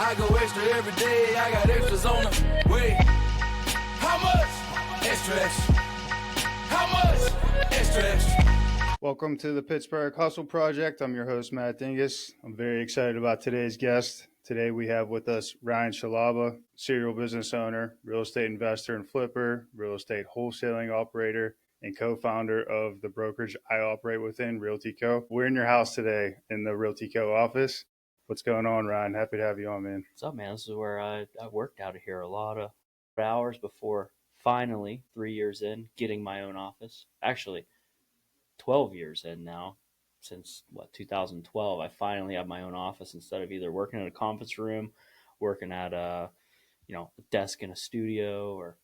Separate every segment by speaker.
Speaker 1: I go extra every day, I got extras on the way. How much? Extra, extra. How much? Extra, extra.
Speaker 2: Welcome to the Pittsburgh Hustle Project. I'm your host, Matt Dingus. I'm very excited about today's guest. Today we have with us Ryan Scialabba, serial business owner, real estate investor and flipper, real estate wholesaling operator, and co-founder of the brokerage I operate within, Realty Co. We're in your house today in the Realty Co. office. What's going on, Ryan? Happy to have you on, man.
Speaker 3: What's up, man? This is where I worked out of here a lot of hours before finally, 3 years in, getting my own office. Actually, 12 years in now, since 2012, I finally have my own office instead of either working in a conference room, working at a desk in a studio, or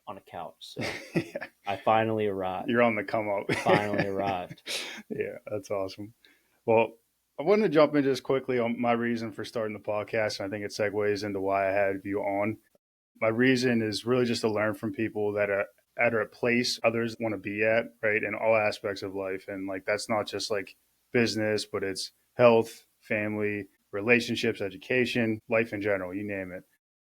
Speaker 3: on a couch. So
Speaker 2: Yeah.
Speaker 3: I finally arrived.
Speaker 2: You're on the come up.
Speaker 3: Finally arrived.
Speaker 2: Yeah, that's awesome. Well, I wanted to jump in just quickly on my reason for starting the podcast, and I think it segues into why I had you on. My reason is really just to learn from people that are at a place others want to be at, right, in all aspects of life. And like that's not just like business, but it's health, family, relationships, education, life in general, you name it.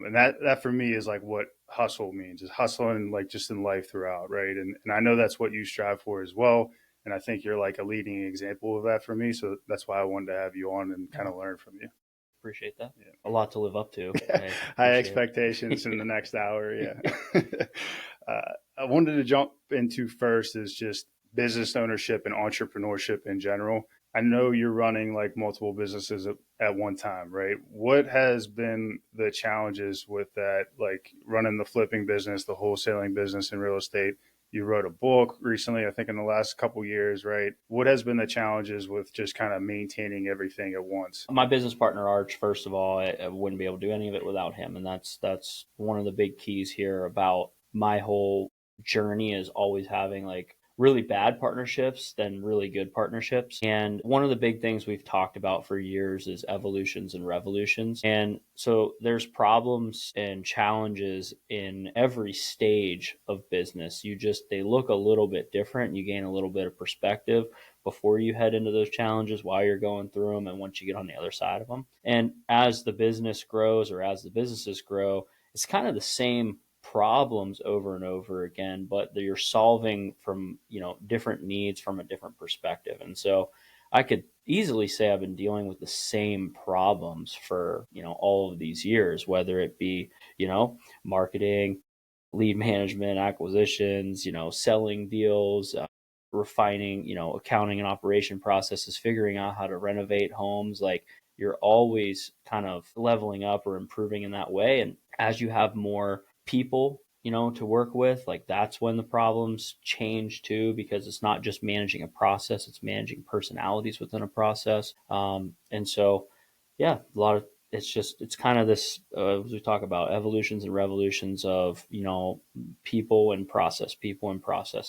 Speaker 2: And that for me is like what hustle means, is hustling like just in life throughout, right? And I know that's what you strive for as well. And I think you're like a leading example of that for me. So that's why I wanted to have you on and kind of learn from you.
Speaker 3: Appreciate that.
Speaker 2: Yeah.
Speaker 3: A lot to live up to.
Speaker 2: High expectations in the next hour. Yeah. I wanted to jump into first is just business ownership and entrepreneurship in general. I know you're running like multiple businesses at one time, right? What has been the challenges with that, like running the flipping business, the wholesaling business in real estate? You wrote a book recently, I think in the last couple of years, right? What has been the challenges with just kind of maintaining everything at once?
Speaker 3: My business partner, Arch, first of all, I wouldn't be able to do any of it without him. And that's one of the big keys here about my whole journey, is always having like really bad partnerships than really good partnerships. And one of the big things we've talked about for years is evolutions and revolutions. And so there's problems and challenges in every stage of business. They look a little bit different. You gain a little bit of perspective before you head into those challenges, while you're going through them, and once you get on the other side of them. And as the business grows, or as the businesses grow, it's kind of the same problems over and over again, but you're solving from different needs from a different perspective. And so I could easily say I've been dealing with the same problems for all of these years, whether it be marketing, lead management, acquisitions, selling deals, refining accounting and operation processes, figuring out how to renovate homes. Like, you're always kind of leveling up or improving in that way. And as you have more people to work with, like, that's when the problems change too, because it's not just managing a process, it's managing personalities within a process. And so it's kind of this as we talk about evolutions and revolutions of people and process,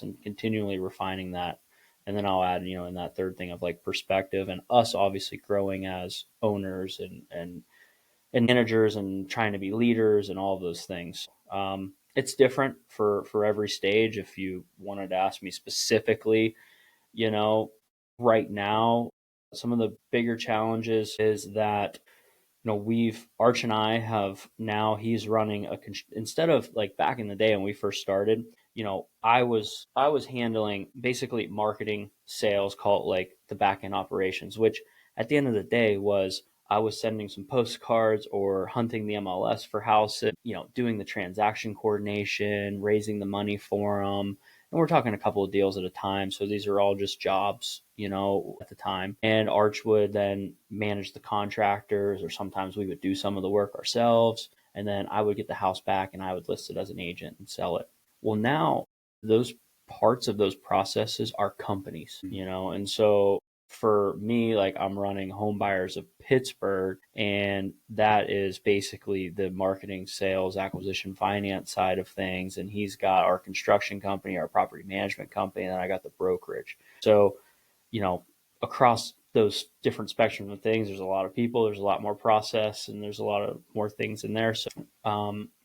Speaker 3: and continually refining that. And then I'll add in that third thing of like perspective, and us obviously growing as owners and managers, and trying to be leaders, and all of those things. It's different for every stage. If you wanted to ask me specifically, right now, some of the bigger challenges is that, Arch and I have now, he's running instead of like back in the day when we first started, I was handling basically marketing, sales, call it like the back end operations, which at the end of the day was, I was sending some postcards or hunting the MLS for houses, doing the transaction coordination, raising the money for them. And we're talking a couple of deals at a time. So these are all just jobs, at the time. And Arch would then manage the contractors, or sometimes we would do some of the work ourselves. And then I would get the house back and I would list it as an agent and sell it. Well, now those parts of those processes are companies, and so for me, like, I'm running Home Buyers of Pittsburgh, and that is basically the marketing, sales, acquisition, finance side of things. And he's got our construction company, our property management company, and then I got the brokerage. So, across those different spectrums of things, there's a lot of people, there's a lot more process, and there's a lot of more things in there. So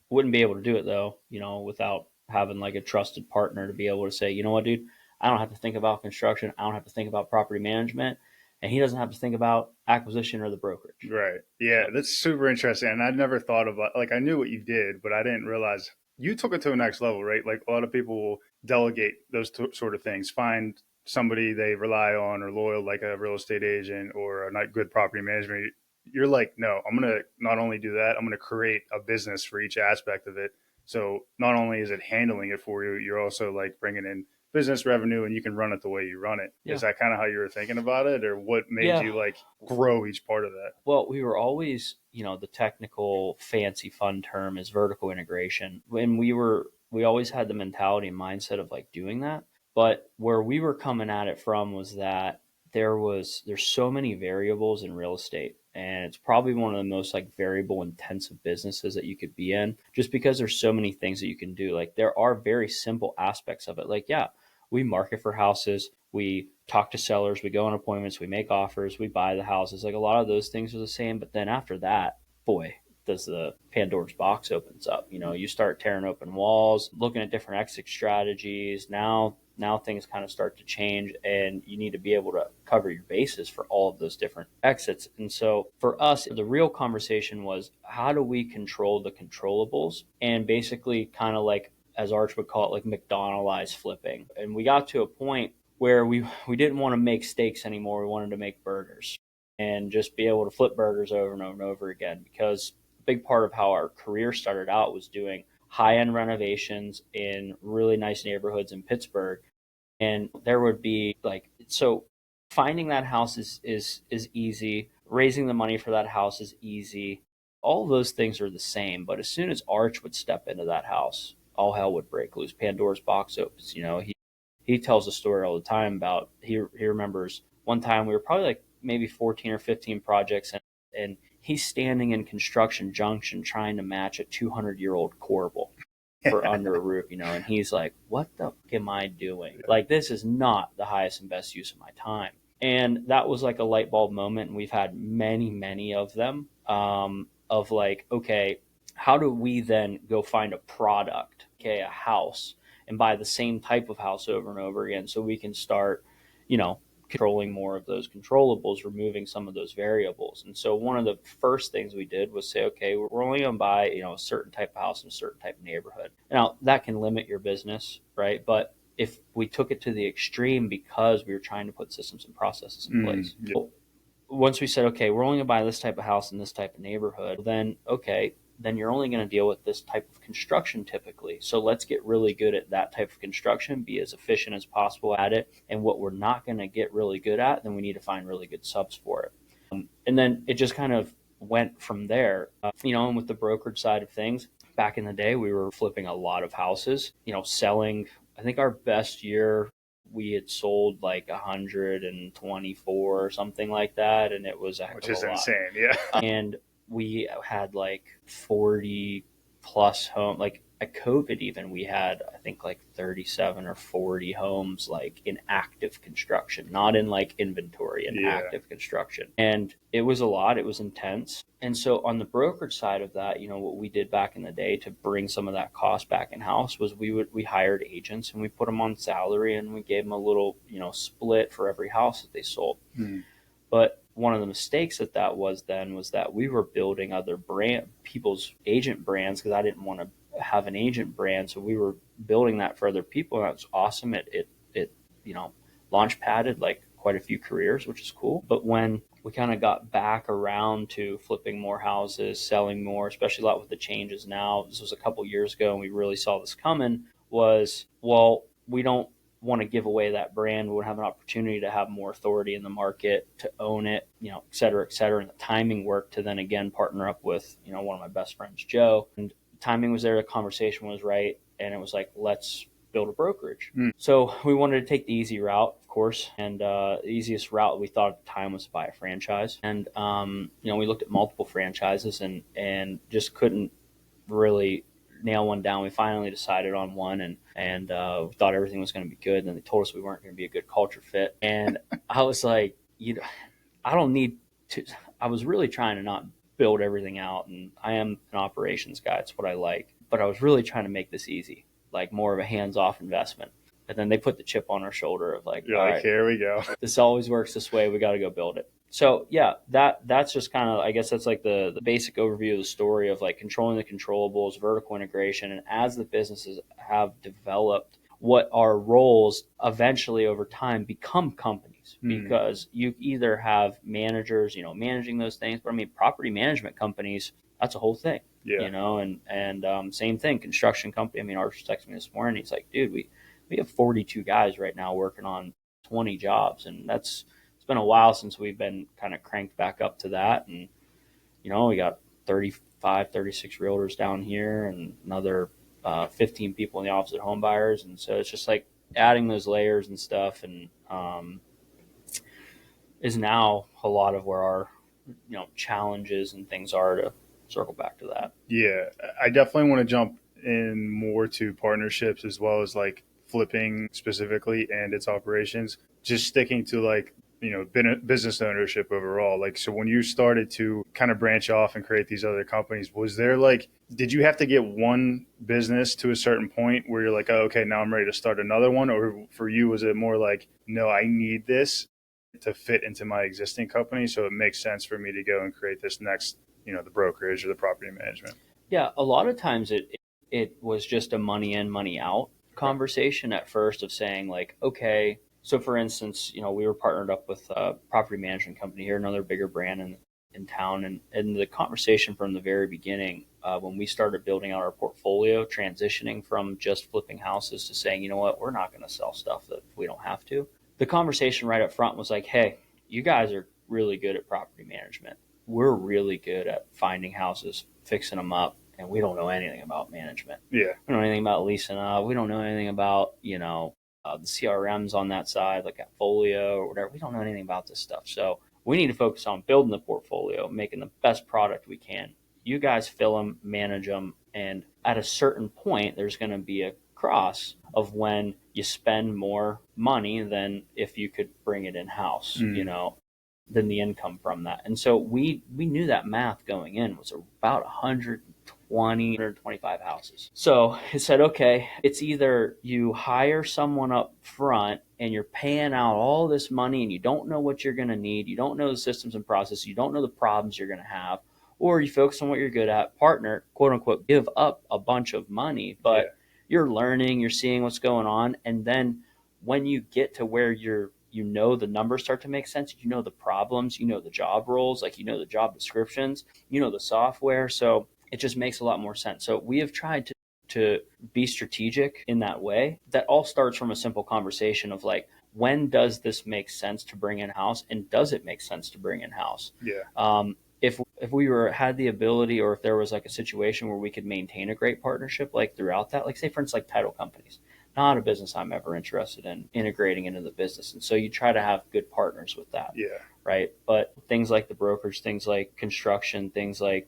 Speaker 3: wouldn't be able to do it though, without having like a trusted partner to be able to say, you know what, dude, I don't have to think about construction. I don't have to think about property management. and he doesn't have to think about acquisition or the brokerage.
Speaker 2: Right. Yeah, that's super interesting. And I never thought about, like, I knew what you did, but I didn't realize you took it to the next level, right? Like, a lot of people will delegate those sort of things, find somebody they rely on or loyal, like a real estate agent or a not good property management. You're like, no, I'm going to not only do that, I'm going to create a business for each aspect of it. So not only is it handling it for you, you're also like bringing in business revenue and you can run it the way you run it.
Speaker 3: Yeah.
Speaker 2: Is that kind of how you were thinking about it, or what made you like grow each part of that?
Speaker 3: Well, we were always, the technical fancy fun term is vertical integration. When we always had the mentality and mindset of like doing that. But where we were coming at it from was that there's so many variables in real estate, and it's probably one of the most like variable intensive businesses that you could be in, just because there's so many things that you can do. Like there are very simple aspects of it. Like, yeah, we market for houses, we talk to sellers, we go on appointments, we make offers, we buy the houses. Like a lot of those things are the same. But then after that, boy, does the Pandora's box opens up. You start tearing open walls, looking at different exit strategies. Now things kind of start to change, and you need to be able to cover your bases for all of those different exits. And so for us, the real conversation was, how do we control the controllables, and basically kind of like, as Arch would call it, like McDonald's flipping. And we got to a point where we didn't want to make steaks anymore. We wanted to make burgers and just be able to flip burgers over and over and over again, because a big part of how our career started out was doing high-end renovations in really nice neighborhoods in Pittsburgh. And there would be like, so finding that house is easy. Raising the money for that house is easy. All of those things are the same. But as soon as Arch would step into that house, all hell would break loose. Pandora's box opens. He tells a story all the time about, he remembers one time we were probably like maybe 14 or 15 projects, and he's standing in construction junction trying to match a 200-year-old corbel for under a roof, and he's like, what the fuck am I doing? Like, this is not the highest and best use of my time. And that was like a light bulb moment. And we've had many, many of them, of like, okay, how do we then go find a product, okay, a house, and buy the same type of house over and over again, so we can start, controlling more of those controllables, removing some of those variables. And so one of the first things we did was say, okay, we're only going to buy, a certain type of house in a certain type of neighborhood. Now that can limit your business, right? But if we took it to the extreme, because we were trying to put systems and processes in place.
Speaker 2: Yeah.
Speaker 3: So once we said, okay, we're only going to buy this type of house in this type of neighborhood, then you're only going to deal with this type of construction typically. So let's get really good at that type of construction, be as efficient as possible at it. And what we're not going to get really good at, then we need to find really good subs for it. And then it just kind of went from there. And with the brokerage side of things, back in the day, we were flipping a lot of houses, selling. I think our best year, we had sold like 124 or something like that. And it was
Speaker 2: which is insane. Yeah.
Speaker 3: And we had like 40 plus home, like at COVID even, we had, I think, like 37 or 40 homes like in active construction, not in like inventory, in active construction. And it was a lot, it was intense. And so on the brokerage side of that, what we did back in the day to bring some of that cost back in house was we hired agents and we put them on salary, and we gave them a little, split for every house that they sold. But one of the mistakes that was that we were building other people's agent brands, because I didn't want to have an agent brand. So we were building that for other people. And that was awesome. It launch padded like quite a few careers, which is cool. But when we kind of got back around to flipping more houses, selling more, especially a lot with the changes now, this was a couple years ago, and we really saw this coming, was, well, we don't want to give away that brand. We would have an opportunity to have more authority in the market, to own it, et cetera, et cetera. And the timing worked to then again partner up with, one of my best friends, Joe. And timing was there, the conversation was right. And it was like, let's build a brokerage. So we wanted to take the easy route, of course. And the easiest route we thought at the time was to buy a franchise. And, we looked at multiple franchises and just couldn't really nail one down. We finally decided on one, and we thought everything was going to be good. And then they told us we weren't going to be a good culture fit. And I was like, I don't need to. I was really trying to not build everything out. And I am an operations guy. It's what I like. But I was really trying to make this easy, like more of a hands-off investment. And then they put the chip on our shoulder of like,
Speaker 2: You're
Speaker 3: all
Speaker 2: like,
Speaker 3: right,
Speaker 2: here we go.
Speaker 3: this always works this way. We got to go build it. So yeah, that's just kind of, I guess that's like the basic overview of the story of like controlling the controllables, vertical integration. And as the businesses have developed, what our roles eventually over time become companies, because you either have managers, managing those things. But I mean, property management companies, that's a whole thing,
Speaker 2: Yeah.
Speaker 3: and same thing, construction company. I mean, Arch texted me this morning. He's like, dude, we have 42 guys right now working on 20 jobs. And it's been a while since we've been kind of cranked back up to that. And, we got 35, 36 realtors down here and another 15 people in the office at home buyers. And so it's just like adding those layers and stuff, and is now a lot of where our, challenges and things are, to circle back to that.
Speaker 2: Yeah, I definitely want to jump in more to partnerships as well as like flipping specifically and its operations. Just sticking to like, business ownership overall. Like, so when you started to kind of branch off and create these other companies, was there like, did you have to get one business to a certain point where you're like, oh, okay, now I'm ready to start another one? Or for you, was it more like, no, I need this to fit into my existing company, so it makes sense for me to go and create this next, the brokerage or the property management?
Speaker 3: Yeah, a lot of times it was just a money in, money out conversation at first, of saying like, okay, so for instance, we were partnered up with a property management company here, another bigger brand in town, and the conversation from the very beginning, when we started building out our portfolio, transitioning from just flipping houses to saying, you know what, we're not going to sell stuff that we don't have to. The conversation right up front was like, hey, you guys are really good at property management. We're really good at finding houses, fixing them up, and we don't know anything about management.
Speaker 2: Yeah.
Speaker 3: We don't know anything about leasing up. We don't know anything about, the CRMs on that side, like Folio or whatever. We don't know anything about this stuff. So we need to focus on building the portfolio, making the best product we can. You guys fill them, manage them, and at a certain point, there's going to be a cross of when you spend more money than if you could bring it in-house, than the income from that. And so we knew that math going in was about 125 houses. So it said, okay, it's either you hire someone up front and you're paying out all this money and you don't know what you're going to need, you don't know the systems and processes, you don't know the problems you're going to have, or you focus on what you're good at, partner, quote unquote, give up a bunch of money, but you're learning, you're seeing what's going on. And then when you get to where the numbers start to make sense, the problems, the job roles, like, the job descriptions, the software. So it just makes a lot more sense. So we have tried to be strategic in that way. That all starts from a simple conversation of like, when does this make sense to bring in-house, and does it make sense to bring in-house?
Speaker 2: Yeah.
Speaker 3: If we had the ability, or if there was like a situation where we could maintain a great partnership, like throughout that, like say for instance, like title companies, not a business I'm ever interested in integrating into the business. And so you try to have good partners with that.
Speaker 2: Yeah.
Speaker 3: Right. But things like the brokerage, things like construction, things like,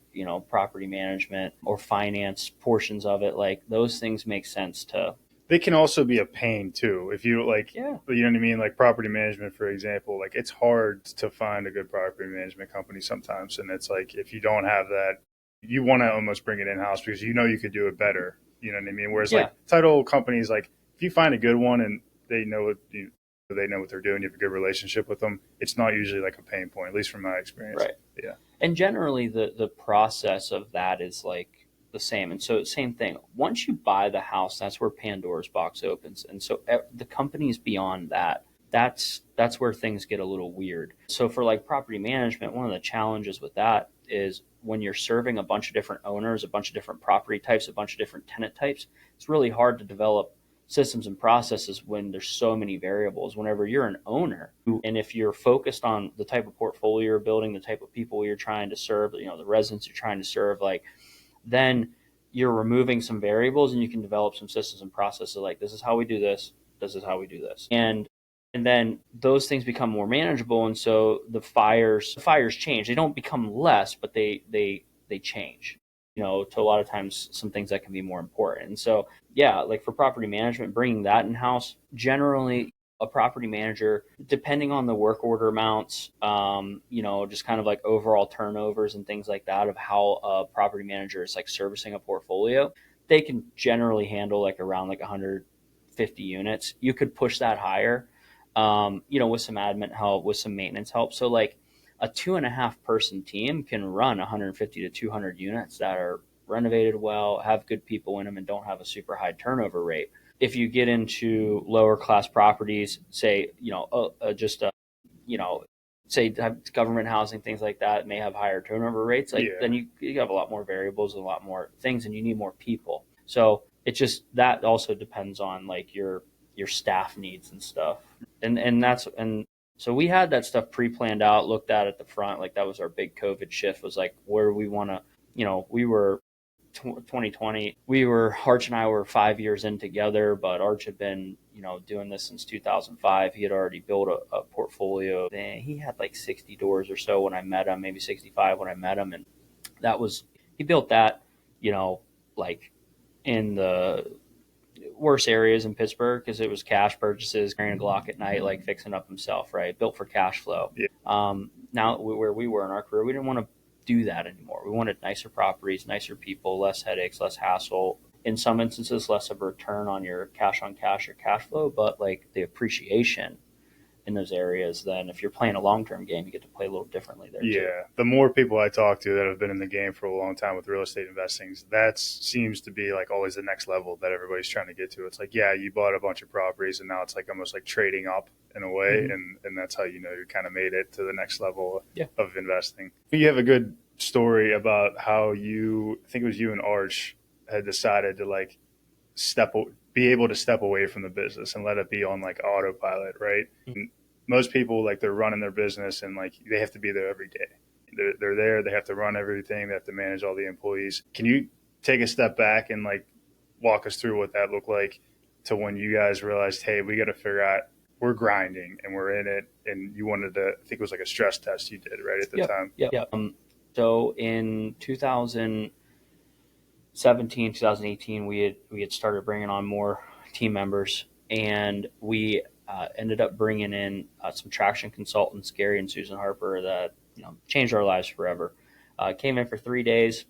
Speaker 3: property management or finance portions of it, like those things make sense to.
Speaker 2: They can also be a pain too. If you like,
Speaker 3: Yeah.
Speaker 2: You know what I mean? Like property management, for example, like it's hard to find a good property management company sometimes. And it's like, if you don't have that, you want to almost bring it in-house because you could do it better. You know what I mean? Whereas like title companies, like if you find a good one and they know what they're doing, you have a good relationship with them, it's not usually like a pain point, at least from my experience.
Speaker 3: Right.
Speaker 2: Yeah.
Speaker 3: And generally the process of that is like the same. And so same thing. Once you buy the house, that's where Pandora's box opens. And so the companies beyond that, that's where things get a little weird. So for like property management, one of the challenges with that is when you're serving a bunch of different owners, a bunch of different property types, a bunch of different tenant types, it's really hard to develop systems and processes when there's so many variables. Whenever you're an owner, and if you're focused on the type of portfolio you're building, the type of people you're trying to serve, the residents you're trying to serve, like then you're removing some variables and you can develop some systems and processes like, this is how we do this, this is how we do this. And then those things become more manageable. And so the fires change. They don't become less, but they change, to a lot of times some things that can be more important. And so, yeah, like for property management, bringing that in-house, generally a property manager, depending on the work order amounts, just kind of like overall turnovers and things like that of how a property manager is like servicing a portfolio, they can generally handle like around like 150 50 units. You could push that higher, with some admin help, with some maintenance help. So like a 2.5 person team can run 150 to 200 units that are renovated well, have good people in them, and don't have a super high turnover rate. If you get into lower class properties, say, say government housing, things like that may have higher turnover rates. Then you have a lot more variables and a lot more things, and you need more people. So it just, that also depends on like your staff needs and stuff. And so we had that stuff pre-planned out, looked at the front. Like that was our big COVID shift, was like where we want to, we were 2020, Arch and I were 5 years in together, but Arch had been, doing this since 2005. He had already built a portfolio. He had like 60 doors or so when I met him, maybe 65 when I met him. And he built that, like in the worse areas in Pittsburgh, because it was cash purchases, carrying a Glock at night, like fixing up himself, right? Built for cash flow. Yeah. Now where we were in our career, we didn't want to do that anymore. We wanted nicer properties, nicer people, less headaches, less hassle. In some instances, less of a return on your cash or cash flow, but like the appreciation in those areas. Then if you're playing a long-term game, you get to play a little differently there too.
Speaker 2: The more people I talk to that have been in the game for a long time with real estate investing, that seems to be like always the next level that everybody's trying to get to. It's like, you bought a bunch of properties and now it's like almost like trading up in a way. Mm-hmm. And that's how you kind of made it to the next level of investing. You have a good story about how I think it was you and Arch had decided to like be able to step away from the business and let it be on like autopilot, right? Mm-hmm. Most people, like, they're running their business and like they have to be there every day. They're there. They have to run everything. They have to manage all the employees. Can you take a step back and like walk us through what that looked like to when you guys realized, hey, we got to figure out, we're grinding and we're in it, and you wanted to, I think it was like a stress test you did right at the time.
Speaker 3: Yeah. So in 2017, 2018, we had started bringing on more team members, and we ended up bringing in some traction consultants, Gary and Susan Harper, that changed our lives forever. Came in for 3 days,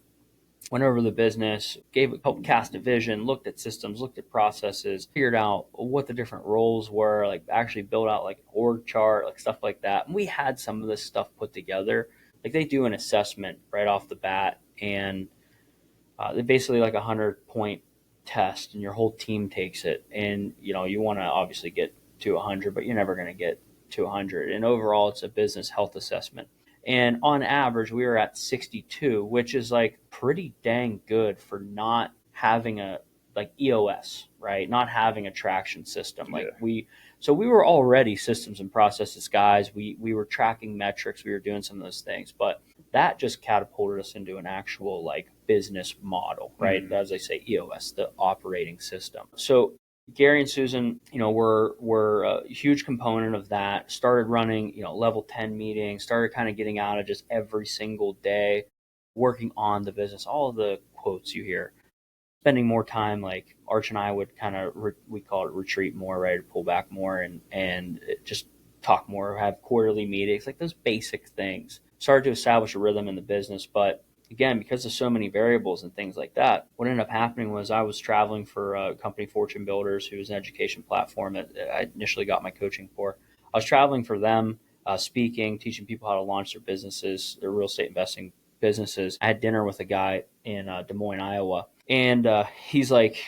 Speaker 3: went over the business, helped cast a vision, looked at systems, looked at processes, figured out what the different roles were, like actually built out like an org chart, like stuff like that. And we had some of this stuff put together. Like they do an assessment right off the bat, and they basically like 100-point test, and your whole team takes it. And you want to obviously get to 100, but you're never going to get to 100. And overall, it's a business health assessment. And on average, we were at 62, which is like pretty dang good for not having a like EOS, right? Not having a traction system. So we were already systems and processes guys. We were tracking metrics. We were doing some of those things, but that just catapulted us into an actual like business model, right? Mm-hmm. As I say, EOS, the operating system. So Gary and Susan, were a huge component of that. Started running, level 10 meetings, started kind of getting out of just every single day, working on the business, all of the quotes you hear, spending more time. Like Arch and I would kind of, we call it retreat more, right? Pull back more and just talk more, have quarterly meetings, like those basic things. Started to establish a rhythm in the business, but again, because of so many variables and things like that, what ended up happening was I was traveling for a company, Fortune Builders, who was an education platform that I initially got my coaching for. I was traveling for them, speaking, teaching people how to launch their businesses, their real estate investing businesses. I had dinner with a guy in Des Moines, Iowa, and he's like,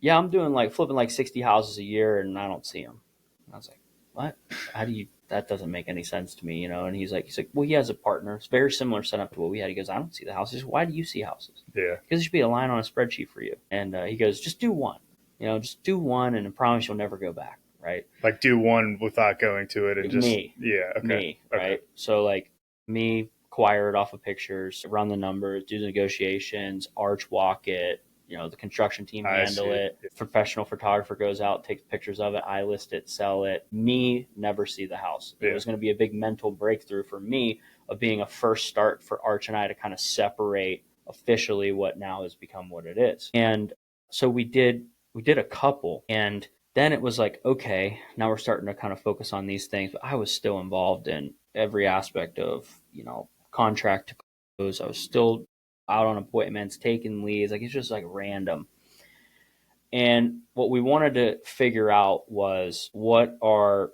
Speaker 3: yeah, I'm doing like flipping like 60 houses a year, and I don't see him. And I was like, what? How do you? That doesn't make any sense to me, And he's like, well, he has a partner. It's very similar setup to what we had. He goes, I don't see the houses. Why do you see houses?
Speaker 2: Yeah.
Speaker 3: Because there should be a line on a spreadsheet for you. And he goes, just do one. Just do one, and I promise you'll never go back, right?
Speaker 2: Like do one without going to it, and just
Speaker 3: me.
Speaker 2: Yeah. Okay.
Speaker 3: Me,
Speaker 2: okay.
Speaker 3: Right? So like me, acquire it off of pictures, run the numbers, do the negotiations, Arch walk it. The construction team handle it. Professional photographer goes out, takes pictures of it. I list it, sell it. Me, never see the house. It was going to be a big mental breakthrough for me of being a first start for Arch and I to kind of separate officially what now has become what it is. And so we did a couple, and then it was like, okay, now we're starting to kind of focus on these things, but I was still involved in every aspect of, contract to close. I was still out on appointments, taking leads. Like, it's just like random. And what we wanted to figure out was what are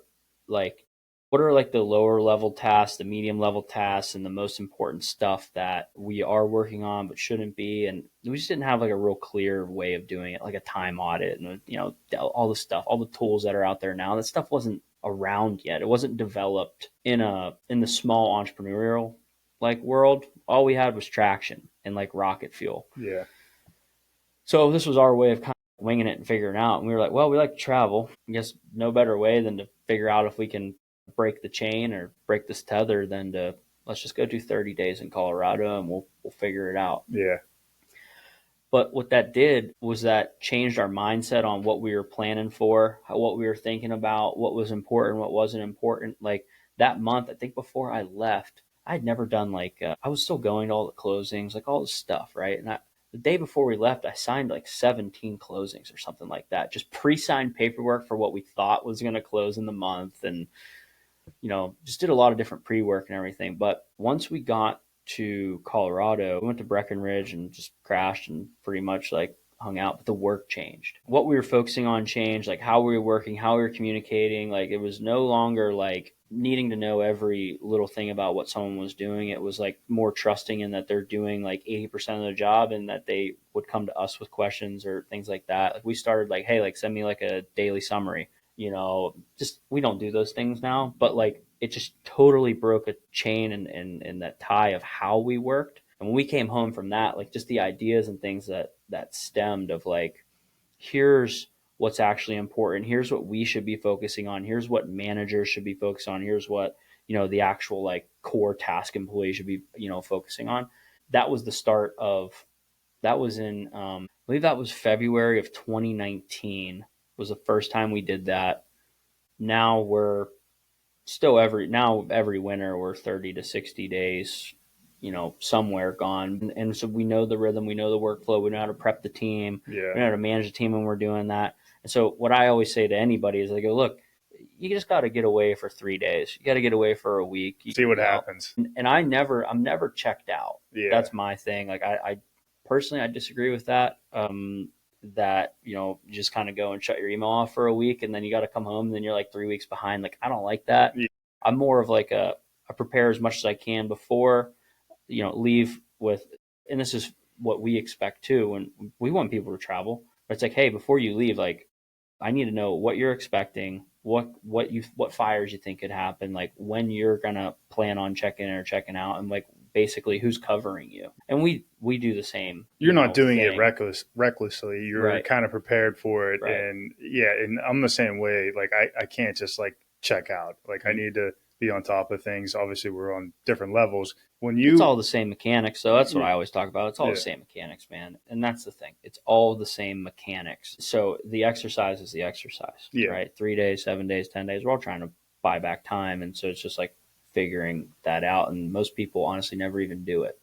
Speaker 3: like the lower level tasks, the medium level tasks, and the most important stuff that we are working on but shouldn't be. And we just didn't have like a real clear way of doing it, like a time audit and all the stuff, all the tools that are out there now. That stuff wasn't around yet. It wasn't developed in the small entrepreneurial like world. All we had was traction and like rocket fuel.
Speaker 2: Yeah.
Speaker 3: So this was our way of kind of winging it and figuring out. And we were like, well, we like to travel. I guess no better way than to figure out if we can break the chain or break this tether than to let's just go do 30 days in Colorado and we'll figure it out.
Speaker 2: Yeah.
Speaker 3: But what that did was that changed our mindset on what we were planning for, what we were thinking about, what was important, what wasn't important. Like that month, I think before I left, I'd never done I was still going to all the closings, like all this stuff, right? And the day before we left, I signed like 17 closings or something like that. Just pre-signed paperwork for what we thought was going to close in the month. And, just did a lot of different pre-work and everything. But once we got to Colorado, we went to Breckenridge and just crashed and pretty much like hung out, but the work changed. What we were focusing on changed, like how we were working, how we were communicating. Like it was no longer like needing to know every little thing about what someone was doing. It was like more trusting in that they're doing like 80% of the job and that they would come to us with questions or things like that. Like we started like, hey, like send me like a daily summary. Just we don't do those things now, but like it just totally broke a chain and that tie of how we worked. And when we came home from that, like just the ideas and things that stemmed of like, here's what's actually important. Here's what we should be focusing on. Here's what managers should be focused on. Here's what, the actual like core task employee should be, focusing on. That was the start of, that was in, I believe that was February of 2019 was the first time we did that. Now we're still every winter we're 30 to 60 days, somewhere gone. And so we know the rhythm, we know the workflow, we know how to prep the team, we know how to manage the team when we're doing that. And so what I always say to anybody is I go, look, you just got to get away for 3 days. You got to get away for a week.
Speaker 2: See what happens.
Speaker 3: And I'm never checked out.
Speaker 2: Yeah.
Speaker 3: That's my thing. Like I personally, I disagree with that. That, you just kind of go and shut your email off for a week and then you got to come home and then you're like 3 weeks behind. Like, I don't like that. Yeah. I'm more of like I prepare as much as I can before, leave with, and this is what we expect too. And we want people to travel, but it's like, hey, before you leave, like, I need to know what you're expecting, what fires you think could happen, like when you're going to plan on checking in or checking out, and like basically who's covering you. And we do the same.
Speaker 2: You're not doing it recklessly. You're kind of prepared for it. Right. And I'm the same way. Like I can't just like check out. Like I need to be on top of things. Obviously we're on different levels. It's all the same mechanics. So that's what I always talk about. It's all the same mechanics, man. And that's the thing. It's all the same mechanics. So the exercise is the exercise, right? 3 days, 7 days, 10 days. We're all trying to buy back time. And so it's just like figuring that out. And most people honestly never even do it.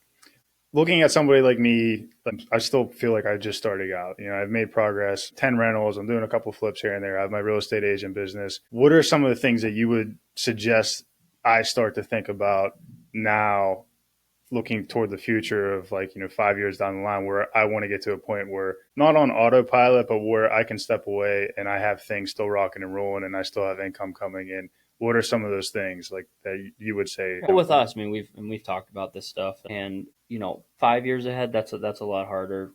Speaker 2: Looking at somebody like me, I still feel like I just started out. I've made progress, 10 rentals. I'm doing a couple flips here and there. I have my real estate agent business. What are some of the things that you would suggest I start to think about now, looking toward the future of 5 years down the line, where I want to get to a point where not on autopilot, but where I can step away and I have things still rocking and rolling and I still have income coming in? What are some of those things like that you would say?
Speaker 3: Well, with us, I mean, we've talked about this stuff, and 5 years ahead, that's a lot harder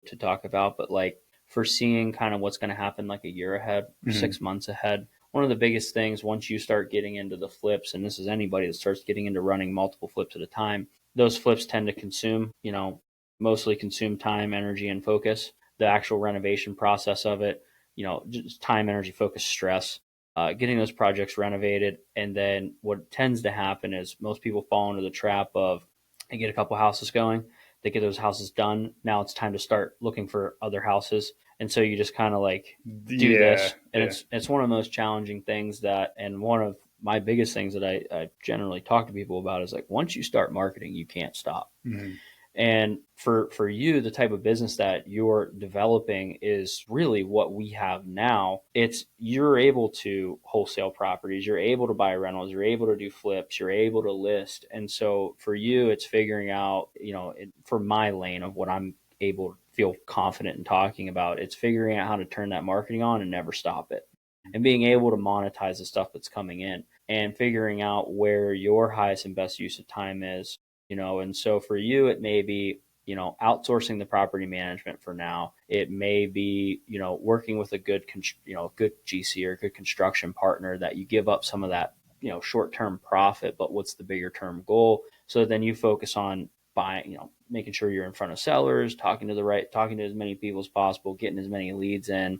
Speaker 3: to talk about. But like foreseeing kind of what's going to happen like a year ahead, 6 months ahead. One of the biggest things once you start getting into the flips, and this is anybody that starts getting into running multiple flips at a time, those flips tend to consume, mostly consume time, energy, and focus. The actual renovation process of it, just time, energy, focus, stress. Getting those projects renovated. And then what tends to happen is most people fall into the trap of they get a couple houses going, they get those houses done. Now it's time to start looking for other houses. And so you just kind of like do this. And it's one of the most challenging things and one of my biggest things that I generally talk to people about is like, once you start marketing, you can't stop. Mm-hmm. And for you, the type of business that you're developing is really what we have now. You're able to wholesale properties, you're able to buy rentals, you're able to do flips, you're able to list. And so for you, it's figuring out, for my lane of what I'm able to feel confident in talking about. It's figuring out how to turn that marketing on and never stop it, and being able to monetize the stuff that's coming in, and figuring out where your highest and best use of time is, and so for you, it may be, outsourcing the property management for now. It may be, working with a good, good GC or good construction partner that you give up some of that, short-term profit, but what's the bigger term goal? So then you focus on buying, making sure you're in front of sellers, talking to as many people as possible, getting as many leads in.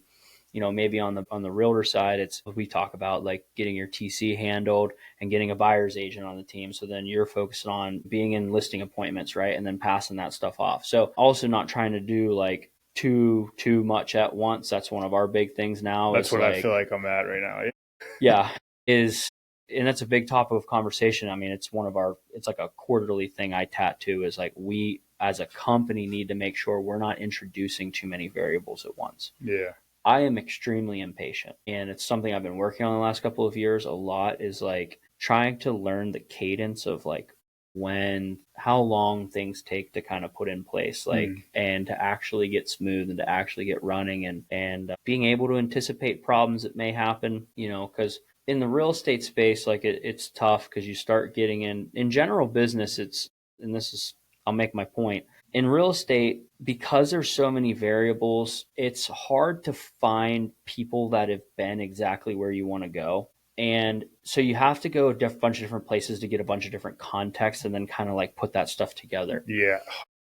Speaker 3: Maybe on the realtor side, it's we talk about like getting your TC handled and getting a buyer's agent on the team. So then you're focused on being in listing appointments, right? And then passing that stuff off. So also not trying to do like too much at once. That's one of our big things now.
Speaker 2: That's what I feel like I'm at right now.
Speaker 3: Yeah. And that's a big topic of conversation. I mean, it's like a quarterly thing I tattoo is like, we as a company need to make sure we're not introducing too many variables at once.
Speaker 2: Yeah.
Speaker 3: I am extremely impatient, and it's something I've been working on the last couple of years a lot, is like trying to learn the cadence of like how long things take to kind of put in place, like, and to actually get smooth and to actually get running, and being able to anticipate problems that may happen, because in the real estate space, like it's tough because you start getting in general business. I'll make my point. In real estate, because there's so many variables, it's hard to find people that have been exactly where you want to go. And so you have to go a bunch of different places to get a bunch of different contexts and then kind of like put that stuff together.
Speaker 2: Yeah,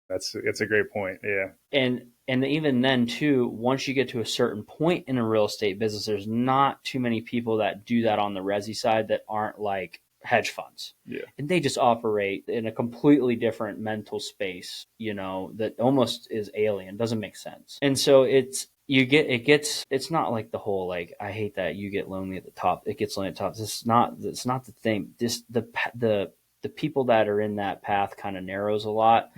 Speaker 2: that's a great point. Yeah.
Speaker 3: And even then too, once you get to a certain point in a real estate business, there's not too many people that do that on the resi side that aren't like hedge funds.
Speaker 2: Yeah.
Speaker 3: And they just operate in a completely different mental space, that almost is alien, doesn't make sense. And so it's not like the whole, like, I hate that you get lonely at the top. It gets lonely at the top. It's not the thing. The people that are in that path kind of narrows a lot,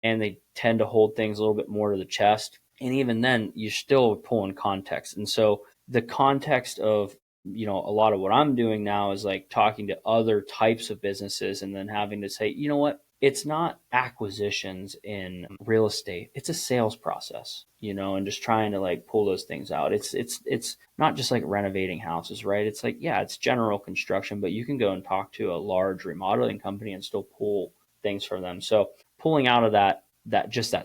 Speaker 3: and they tend to hold things a little bit more to the chest. And even then you're still pulling context. And so the context of, a lot of what I'm doing now is like talking to other types of businesses and then having to say, you know what, it's not acquisitions in real estate. It's a sales process, and just trying to like pull those things out. It's not just like renovating houses, right? It's like, yeah, it's general construction, but you can go and talk to a large remodeling company and still pull things from them. So pulling out of that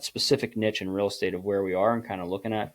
Speaker 3: specific niche in real estate of where we are and kind of looking at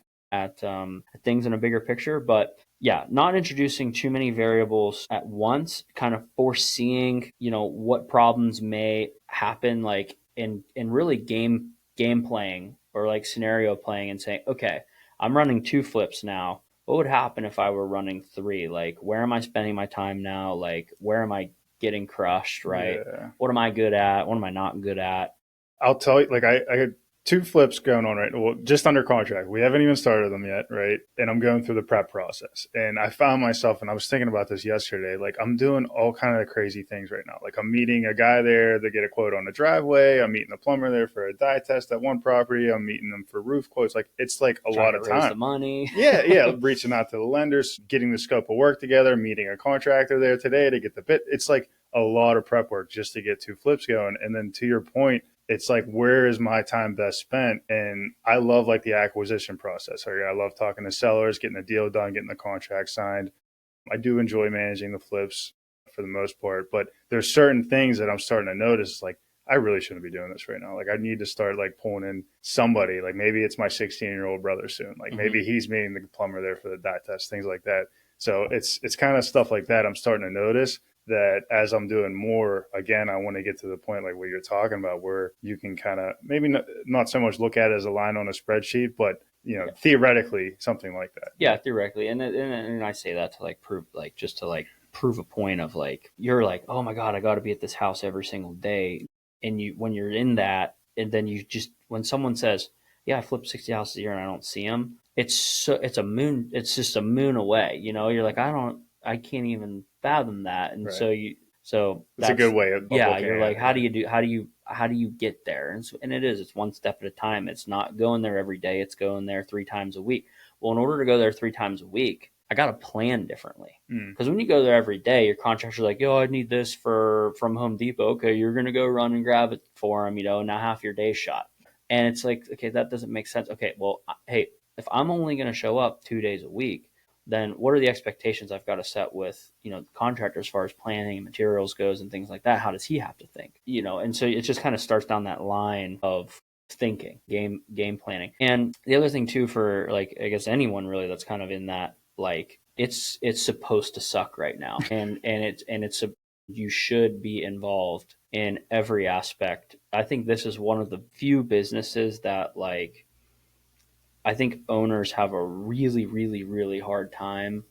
Speaker 3: things in a bigger picture. But yeah, not introducing too many variables at once, kind of foreseeing, what problems may happen, like, and really game playing or like scenario playing and saying, okay, I'm running 2 flips now. What would happen if I were running 3? Like, where am I spending my time now? Like, where am I getting crushed, right? Yeah. What am I good at? What am I not good at?
Speaker 2: I'll tell you, like, I had 2 flips going on right now, well, just under contract. We haven't even started them yet, right? And I'm going through the prep process. And I found myself, and I was thinking about this yesterday, like I'm doing all kind of crazy things right now. Like I'm meeting a guy there to get a quote on the driveway. I'm meeting a plumber there for a dye test at one property. I'm meeting them for roof quotes. Like it's like a lot of time.
Speaker 3: The money.
Speaker 2: Yeah. Reaching out to the lenders, getting the scope of work together, meeting a contractor there today to get the bid. It's like a lot of prep work just to get 2 flips going. And then to your point, it's like, where is my time best spent? And I love like the acquisition process. I love talking to sellers, getting the deal done, getting the contract signed. I do enjoy managing the flips for the most part, but there's certain things that I'm starting to notice. Like, I really shouldn't be doing this right now. Like, I need to start like pulling in somebody. Like maybe it's my 16-year-old brother soon. Like maybe he's meeting the plumber there for the dye test, things like that. So it's kind of stuff like that I'm starting to notice. That as I'm doing more, again, I want to get to the point like what you're talking about, where you can kind of maybe not so much look at it as a line on a spreadsheet, but theoretically something like that.
Speaker 3: Yeah, theoretically, and I say that to like prove, like just to like prove a point of like, you're like, oh my god, I got to be at this house every single day, and when you're in that, and then you just, when someone says, yeah, I flip 60 houses a year and I don't see them, it's just a moon away. You're like, I can't even fathom that. And right. So
Speaker 2: it's a good way of
Speaker 3: you're like, how do you get there? And it's one step at a time. It's not going there every day. It's going there 3 times a week. Well, in order to go there 3 times a week, I got to plan differently. Because when you go there every day, your contractor's like, yo, I need this from Home Depot. Okay, you're going to go run and grab it for them, now half your day's shot. And it's like, okay, that doesn't make sense. Okay, well, hey, if I'm only going to show up 2 days a week, then what are the expectations I've got to set with, the contractor as far as planning and materials goes and things like that? How does he have to think? And so it just kind of starts down that line of thinking, game planning. And the other thing too, for like, I guess anyone really that's kind of in that, like, it's supposed to suck right now. And you should be involved in every aspect. I think this is one of the few businesses that, like, I think owners have a really, really, really hard time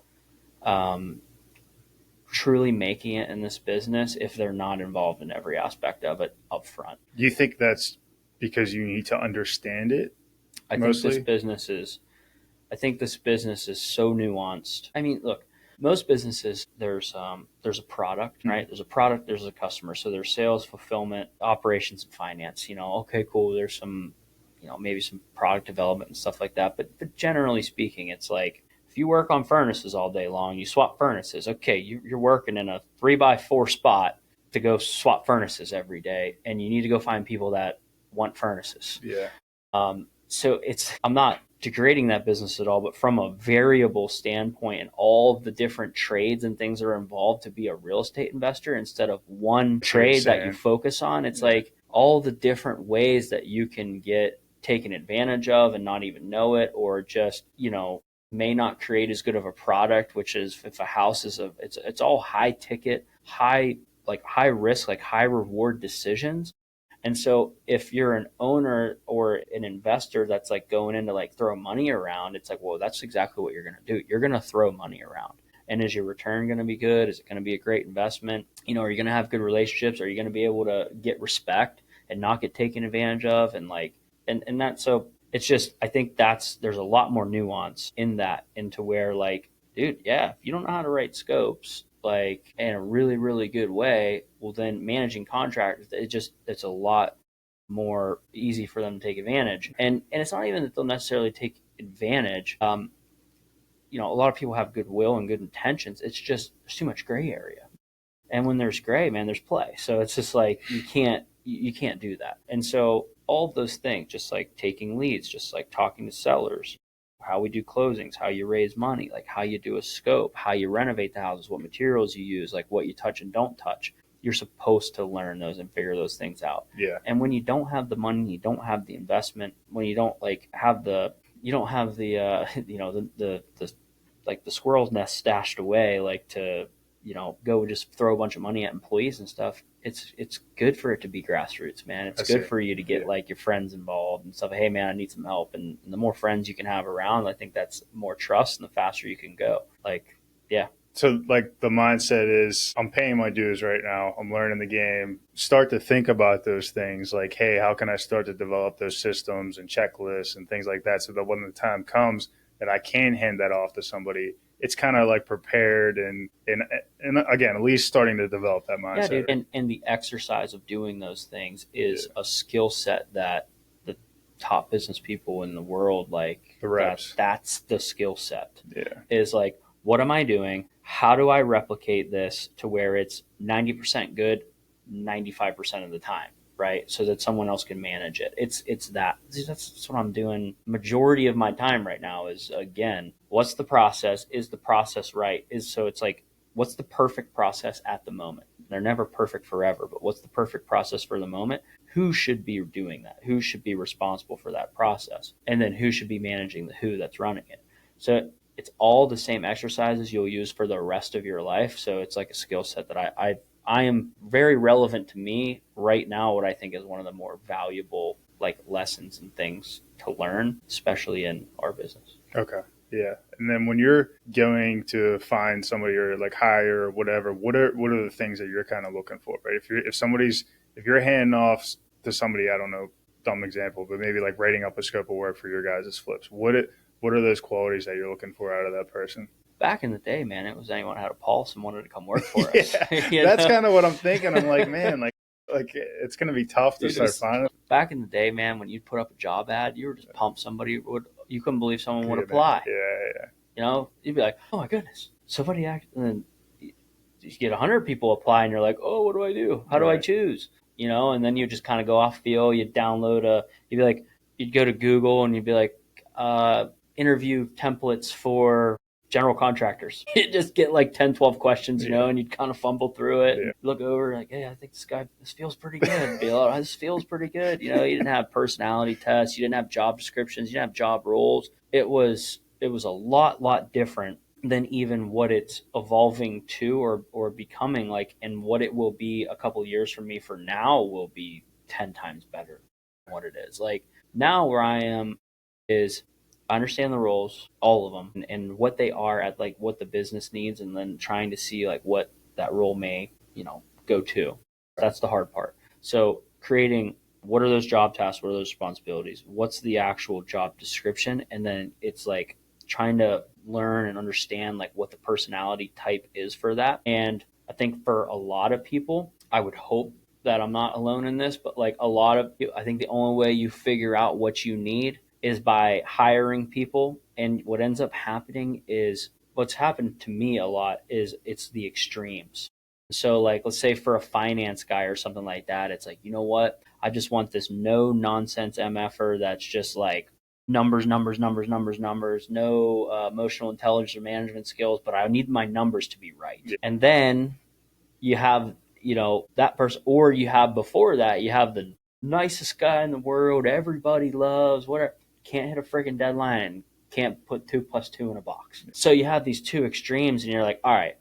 Speaker 3: truly making it in this business if they're not involved in every aspect of it up front.
Speaker 2: Do you think that's because you need to understand it?
Speaker 3: I think this business is so nuanced. I mean, look, most businesses, there's a product, right? There's a product, there's a customer. So there's sales, fulfillment, operations, and finance. Okay, cool. There's some, maybe some product development and stuff like that. But generally speaking, it's like, if you work on furnaces all day long, you swap furnaces. Okay, you're working in a 3x4 spot to go swap furnaces every day, and you need to go find people that want furnaces.
Speaker 2: Yeah.
Speaker 3: So I'm not degrading that business at all, but from a variable standpoint and all of the different trades and things that are involved to be a real estate investor instead of one trade that you focus on, it's like all the different ways that you can get taken advantage of and not even know it, or just, may not create as good of a product, which is if a house is it's all high ticket, high risk, like high reward decisions. And so if you're an owner or an investor that's like going in to like throw money around, it's like, well, that's exactly what you're going to do. You're going to throw money around. And is your return going to be good? Is it going to be a great investment? Are you going to have good relationships? Are you going to be able to get respect and not get taken advantage of? And like, and that, so it's just, I think there's a lot more nuance in that, into where, like, dude, yeah, if you don't know how to write scopes, like, in a really, really good way, well, then managing contractors, it's a lot more easy for them to take advantage. And it's not even that they'll necessarily take advantage. A lot of people have goodwill and good intentions. It's just, there's too much gray area. And when there's gray, man, there's play. So it's just like, you can't do that. And so all of those things, just like taking leads, just like talking to sellers, how we do closings, how you raise money, like how you do a scope, how you renovate the houses, what materials you use, like what you touch and don't touch. You're supposed to learn those and figure those things out.
Speaker 2: Yeah.
Speaker 3: And when you don't have the money, you don't have the investment, when you don't you don't have the like the squirrel's nest stashed away, like to, go just throw a bunch of money at employees and stuff. It's good for it to be grassroots, man. It's good for you to get like your friends involved and stuff. Hey man, I need some help. And the more friends you can have around, I think that's more trust and the faster you can go. Like, yeah.
Speaker 2: So like the mindset is, I'm paying my dues right now. I'm learning the game. Start to think about those things like, hey, how can I start to develop those systems and checklists and things like that, so that when the time comes that I can hand that off to somebody, it's kind of like prepared and again, at least starting to develop that mindset.
Speaker 3: Yeah, dude. And the exercise of doing those things is a skill set that the top business people in the world, like,
Speaker 2: the reps,
Speaker 3: that's the skill set.
Speaker 2: Yeah.
Speaker 3: Is like, what am I doing? How do I replicate this to where it's 90% good 95% of the time? Right, so that someone else can manage it. That's what I'm doing. Majority of my time right now is, again, what's the process? Is the process right? So it's like, what's the perfect process at the moment? They're never perfect forever, but what's the perfect process for the moment? Who should be doing that? Who should be responsible for that process? And then who should be managing the who that's running it? So it's all the same exercises you'll use for the rest of your life. So it's like a skill set that I am very relevant to me right now, what I think is one of the more valuable like lessons and things to learn, especially in our business.
Speaker 2: Okay. Yeah. And then when you're going to find somebody or like hire or whatever, what are the things that you're kind of looking for, right? If you're handing off to somebody, I don't know, dumb example, but maybe like writing up a scope of work for your guys' flips, what are those qualities that you're looking for out of that person?
Speaker 3: Back in the day, man, it was anyone had a pulse and wanted to come work for us.
Speaker 2: That's kind of what I'm thinking. I'm like, man, like it's going to to be tough to start finding.
Speaker 3: Back in the day, man, when you put up a job ad, you were just pumped. You couldn't believe someone would apply.
Speaker 2: Yeah.
Speaker 3: You'd be like, oh my goodness, somebody acted. And then you get 100 people apply and you're like, oh, what do I do? How do I choose? And then you just kind of go off feel. You download you'd be like, you'd go to Google and you'd be like, interview templates for general contractors. You'd just get like 10, 12 questions, you know, and you'd kind of fumble through it and look over like, hey, I think this feels pretty good. This feels pretty good. You know, you didn't have personality tests. You didn't have job descriptions. You didn't have job roles. It was a lot different than even what it's evolving to or becoming like, and what it will be a couple years from me for now will be 10 times better than what it is. Like now where I am is I understand the roles, all of them, and what they are at like what the business needs, and then trying to see like what that role may, you know, go to. That's the hard part. So creating what are those job tasks, what are those responsibilities, what's the actual job description, and then it's like trying to learn and understand like what the personality type is for that. And I think for a lot of people, I would hope that I'm not alone in this, but like a lot of people, I think the only way you figure out what you need is by hiring people. And what ends up happening is what's happened to me a lot is it's the extremes. So like, let's say for a finance guy or something like that, it's like, you know what? I just want this no nonsense MFer that's just like numbers, no emotional intelligence or management skills, but I need my numbers to be right. Yeah. And then you have, you know, that person, or you have before that, you have the nicest guy in the world, everybody loves, whatever, can't hit a freaking deadline and can't put 2 + 2 in a box. So you have these two extremes and you're like, all right,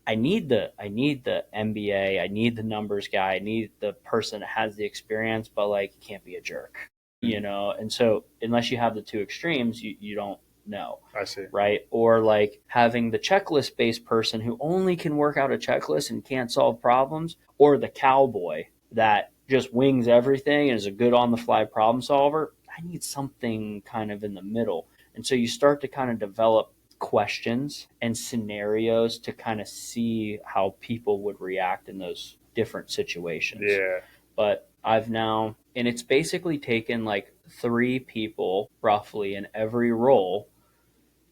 Speaker 3: I need the MBA, I need the numbers guy, I need the person that has the experience, but like can't be a jerk, you know? And so unless you have the two extremes, you don't know.
Speaker 2: I see.
Speaker 3: Right? Or like having the checklist based person who only can work out a checklist and can't solve problems, or the cowboy that just wings everything and is a good on the fly problem solver. I need something kind of in the middle. And so you start to kind of develop questions and scenarios to kind of see how people would react in those different situations.
Speaker 2: Yeah.
Speaker 3: But I've now, and it's basically taken like 3 people roughly in every role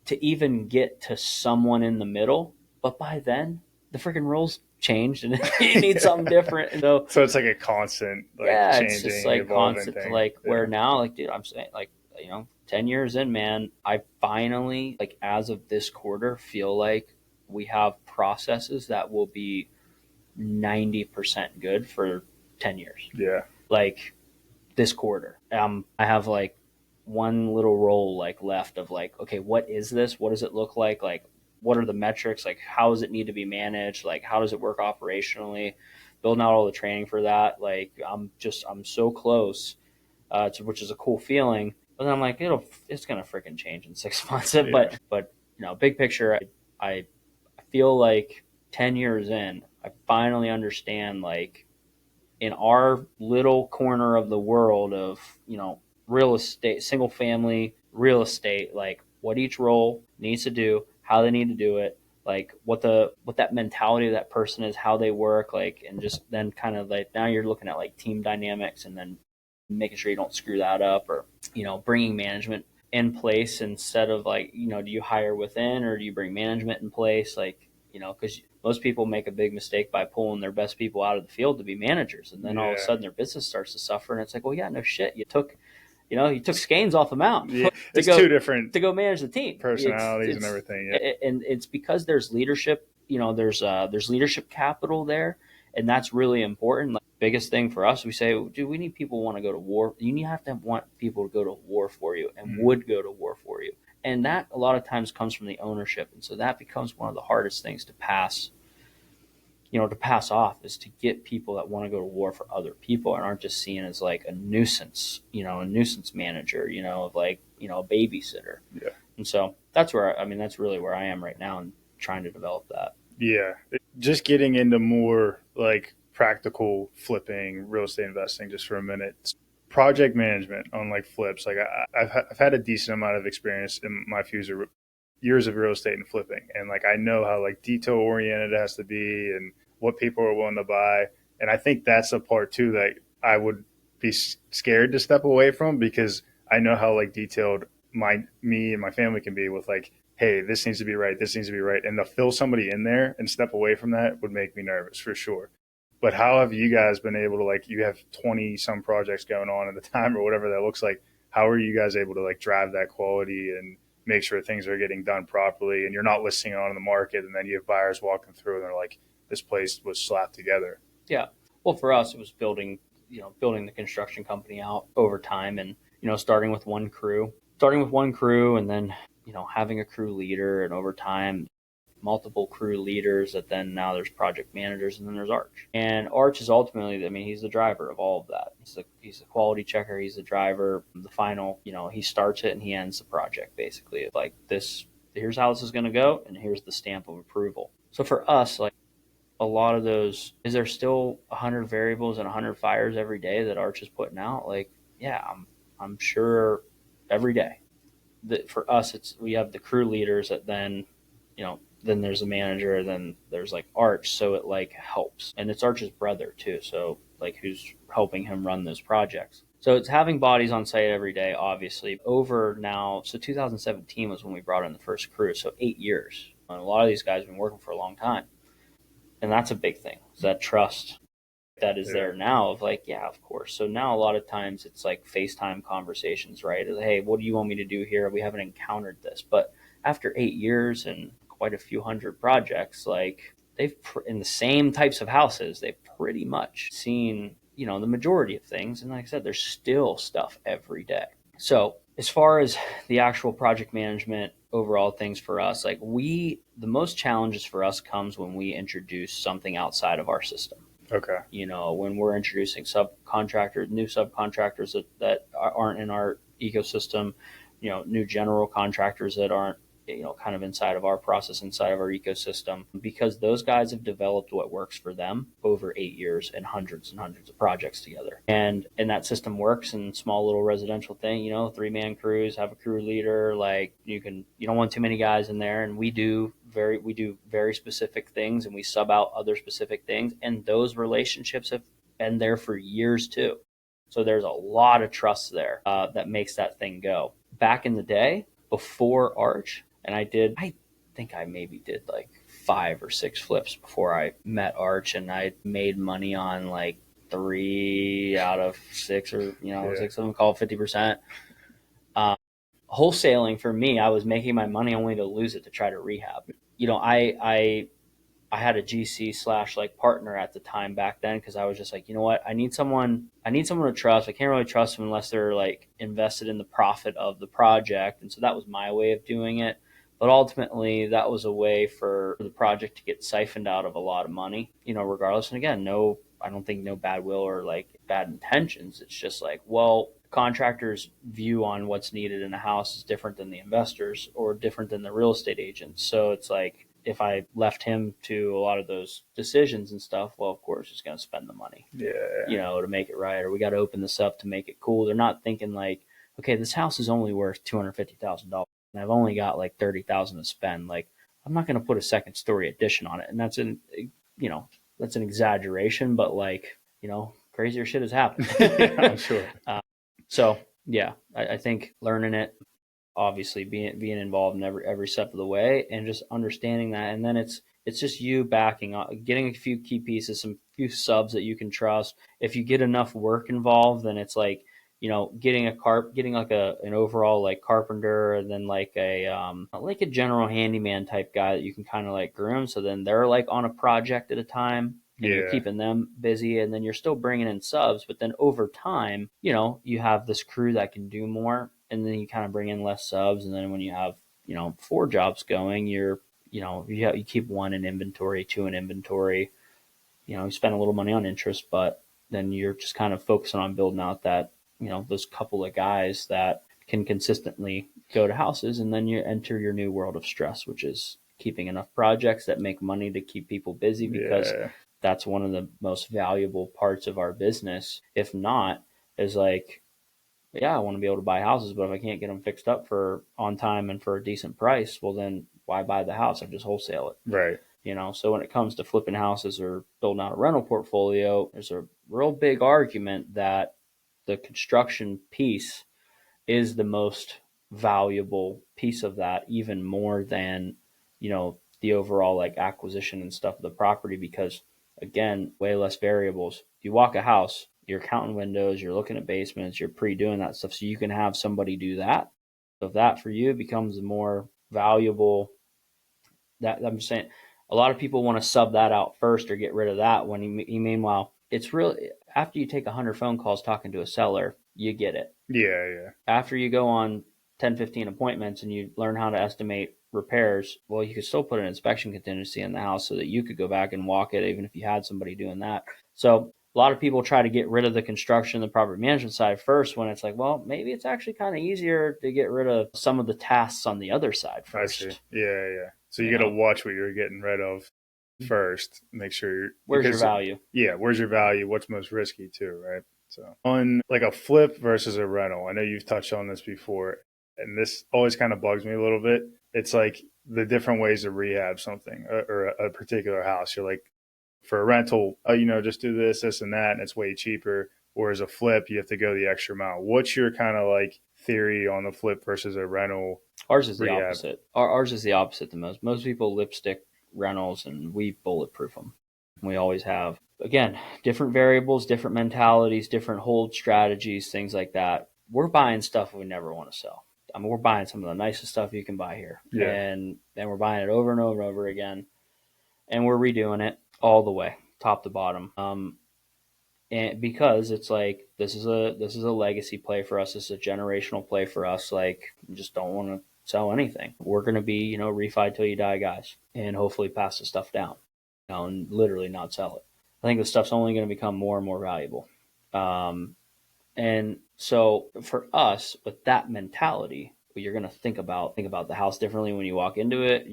Speaker 3: to even get to someone in the middle. But by then, the freaking roles changed and you need something different. And so
Speaker 2: it's like a constant, like, changing,
Speaker 3: it's just like constant,
Speaker 2: thing.
Speaker 3: Like where now, like, dude, I'm saying, like, you know, 10 years in, man, I finally, like, as of this quarter, feel like we have processes that will be 90% good for 10 years.
Speaker 2: Yeah.
Speaker 3: Like this quarter, I have like one little role like left of like, okay, what is this? What does it look like? Like, what are the metrics? Like, how does it need to be managed? Like, how does it work operationally? Building out all the training for that. Like, I'm so close, to, which is a cool feeling. But then I'm like, it's gonna freaking change in 6 months. Yeah. But you know, big picture, I feel like 10 years in, I finally understand, like, in our little corner of the world of, you know, real estate, single family real estate, like what each role needs to do, how they need to do it, like what that mentality of that person is, how they work, like, and just then kind of like now you're looking at like team dynamics and then making sure you don't screw that up, or, you know, bringing management in place instead of like, you know, do you hire within or do you bring management in place? Like, you know, because most people make a big mistake by pulling their best people out of the field to be managers, and then all of a sudden their business starts to suffer, and it's like, well, yeah, no shit, you took Skeins off the mound.
Speaker 2: Yeah, it's two different
Speaker 3: to go manage the team,
Speaker 2: personalities and everything. Yeah.
Speaker 3: And it's because there's leadership. You know, there's leadership capital there, and that's really important. Like, biggest thing for us, we say, dude, we need people who want to go to war. You have to want people to go to war for you and would go to war for you. And that a lot of times comes from the ownership. And so that becomes one of the hardest things to pass off, is to get people that want to go to war for other people and aren't just seen as like a nuisance manager, you know, of like, you know, a babysitter.
Speaker 2: Yeah.
Speaker 3: And so that's really where I am right now, and trying to develop that.
Speaker 2: Yeah. Just getting into more like practical flipping, real estate investing just for a minute. Project management on like flips. Like I've had a decent amount of experience in my few years of real estate and flipping. And like, I know how like detail oriented it has to be and what people are willing to buy. And I think that's a part too that I would be scared to step away from, because I know how like detailed me and my family can be with like, hey, this needs to be right. This needs to be right. And to fill somebody in there and step away from that would make me nervous for sure. But how have you guys been able to, like, you have 20 some projects going on at the time or whatever that looks like. How are you guys able to like drive that quality and make sure things are getting done properly and you're not listing it on the market and then you have buyers walking through and they're like, this place was slapped together?
Speaker 3: Yeah. Well, for us, it was building the construction company out over time, and, starting with one crew, and then, having a crew leader, and over time, multiple crew leaders, that then now there's project managers, and then there's Arch. And Arch is ultimately, I mean, he's the driver of all of that. He's the quality checker. He's the driver. The final, he starts it and he ends the project basically. Like this, here's how this is going to go, and here's the stamp of approval. So for us, like, a lot of those, is there still 100 variables and 100 fires every day that Arch is putting out? Like, yeah, I'm sure every day. That for us, we have the crew leaders that then, then there's a manager, then there's like Arch, so it like helps, and it's Arch's brother too, so like who's helping him run those projects. So it's having bodies on site every day, obviously. Over now, so 2017 was when we brought in the first crew, so 8 years. And a lot of these guys have been working for a long time. And that's a big thing, is that trust that is there now of like, yeah, of course. So now a lot of times it's like FaceTime conversations, right? Hey, what do you want me to do here? We haven't encountered this. But after 8 years and quite a few hundred projects, like they've, in the same types of houses, they've pretty much seen, the majority of things. And like I said, there's still stuff every day. So as far as the actual project management, overall things for us, like the most challenges for us comes when we introduce something outside of our system.
Speaker 2: Okay.
Speaker 3: When we're introducing new subcontractors that aren't in our ecosystem, new general contractors that aren't, kind of inside of our process, inside of our ecosystem, because those guys have developed what works for them over 8 years and hundreds of projects together. And that system works in small little residential thing, 3-man crews, have a crew leader, like you don't want too many guys in there. And we do very specific things, and we sub out other specific things. And those relationships have been there for years too. So there's a lot of trust there that makes that thing go. Back in the day, before Arch, and I think I maybe did like 5 or 6 flips before I met Arch, and I made money on like 3 out of 6, or 6 of them, call it 50%. Wholesaling for me, I was making my money only to lose it to try to rehab. I had a GC / like partner at the time back then, because I was just like, you know what, I need someone to trust. I can't really trust them unless they're like invested in the profit of the project. And so that was my way of doing it. But ultimately, that was a way for the project to get siphoned out of a lot of money, regardless. And again, I don't think no bad will or like bad intentions. It's just like, well, contractors' view on what's needed in a house is different than the investors, or different than the real estate agents. So it's like, if I left him to a lot of those decisions and stuff, well, of course, he's going to spend the money, to make it right. Or we got to open this up to make it cool. They're not thinking like, okay, this house is only worth $250,000 and I've only got like $30,000 to spend. Like, I'm not going to put a second story addition on it. And that's an exaggeration, but like, crazier shit has happened.
Speaker 2: Yeah, I'm sure.
Speaker 3: So yeah, I think learning it, obviously being involved in every step of the way, and just understanding that. And then it's just you backing up, getting a few key pieces, some few subs that you can trust. If you get enough work involved, then it's like, getting like an overall like carpenter, and then like a general handyman type guy that you can kind of like groom. So then they're like on a project at a time, and you're keeping them busy, and then you're still bringing in subs. But then over time, you have this crew that can do more, and then you kind of bring in less subs. And then when you have, 4 jobs going, you keep 1 in inventory, 2 in inventory, you spend a little money on interest, but then you're just kind of focusing on building out that, those couple of guys that can consistently go to houses. And then you enter your new world of stress, which is keeping enough projects that make money to keep people busy, because that's one of the most valuable parts of our business. If not, is like, I want to be able to buy houses, but if I can't get them fixed up for on time and for a decent price, well, then why buy the house? I just wholesale it.
Speaker 2: Right.
Speaker 3: So when it comes to flipping houses or building out a rental portfolio, there's a real big argument that the construction piece is the most valuable piece of that, even more than, the overall like acquisition and stuff of the property, because again, way less variables. You walk a house, you're counting windows, you're looking at basements, you're pre-doing that stuff. So you can have somebody do that. So if that for you becomes more valuable, that I'm saying a lot of people want to sub that out first or get rid of that when meanwhile, it's really after you take 100 phone calls talking to a seller, you get it.
Speaker 2: Yeah.
Speaker 3: After you go on 10, 15 appointments and you learn how to estimate repairs, well, you could still put an inspection contingency in the house so that you could go back and walk it even if you had somebody doing that. So a lot of people try to get rid of the construction, the property management side first when it's like, well, maybe it's actually kind of easier to get rid of some of the tasks on the other side first.
Speaker 2: I see. Yeah. So you got to watch what you're getting rid of first. Make sure
Speaker 3: where's your value?
Speaker 2: Yeah, where's your value? What's most risky too, right? So on like a flip versus a rental, I know you've touched on this before, and this always kind of bugs me a little bit. It's like the different ways to rehab something or a particular house. You're like, for a rental, just do this, and that, and it's way cheaper. Or as a flip, you have to go the extra mile. What's your kind of like theory on the flip versus a rental?
Speaker 3: Ours is rehab? The opposite. Ours is the opposite the most. Most people lipstick rentals, and we bulletproof them. We always have. Again, different variables, different mentalities, different hold strategies, things like that. We're buying stuff we never want to sell. I mean, we're buying some of the nicest stuff you can buy here.
Speaker 2: Yeah.
Speaker 3: And then we're buying it over and over and over again. And we're redoing it all the way, top to bottom. And because it's like this is a legacy play for us. This is a generational play for us. Like, we just don't want to sell anything. We're going to be, refi till you die guys, and hopefully pass the stuff down, and literally not sell it. I think the stuff's only going to become more and more valuable. And so for us, with that mentality, you're going to think about the house differently when you walk into it.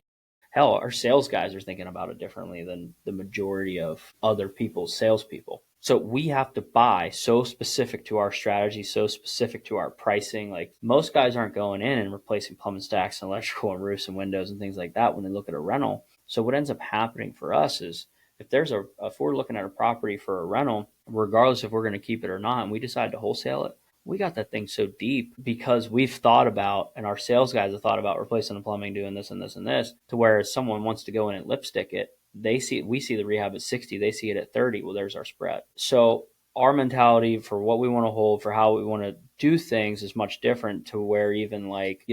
Speaker 3: Hell, our sales guys are thinking about it differently than the majority of other people's salespeople. So we have to buy so specific to our strategy, so specific to our pricing. Like, most guys aren't going in and replacing plumbing stacks and electrical and roofs and windows and things like that when they look at a rental. So what ends up happening for us is if we're looking at a property for a rental, regardless if we're going to keep it or not, and we decide to wholesale it, we got that thing so deep because we've thought about, and our sales guys have thought about replacing the plumbing, doing this and this and this, to where someone wants to go in and lipstick it, we see the rehab at 60, they see it at 30. Well, there's our spread. So our mentality for what we want to hold, for how we want to do things is much different, to where even like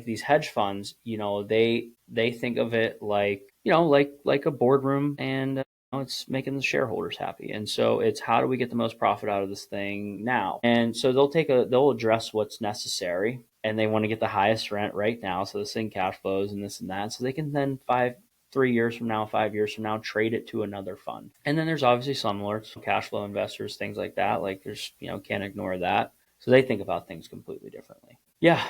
Speaker 3: these hedge funds, they think of it like a boardroom, and it's making the shareholders happy. And so it's, how do we get the most profit out of this thing now? And so they'll address what's necessary, and they want to get the highest rent right now, so this thing cash flows and this and that, so they can then 3 years from now, 5 years from now, trade it to another fund. And then there's obviously some alerts, cash flow investors, things like that. Like, there's, can't ignore that. So they think about things completely differently. Yeah.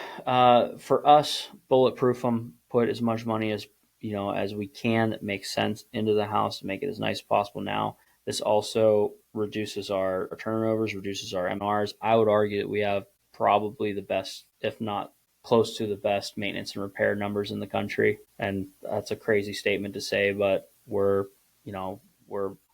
Speaker 3: For us, bulletproof them, put as much money as we can that makes sense into the house to make it as nice as possible now. This also reduces our turnovers, reduces our MRs. I would argue that we have probably the best, if not close to the best, maintenance and repair numbers in the country. And that's a crazy statement to say, but we're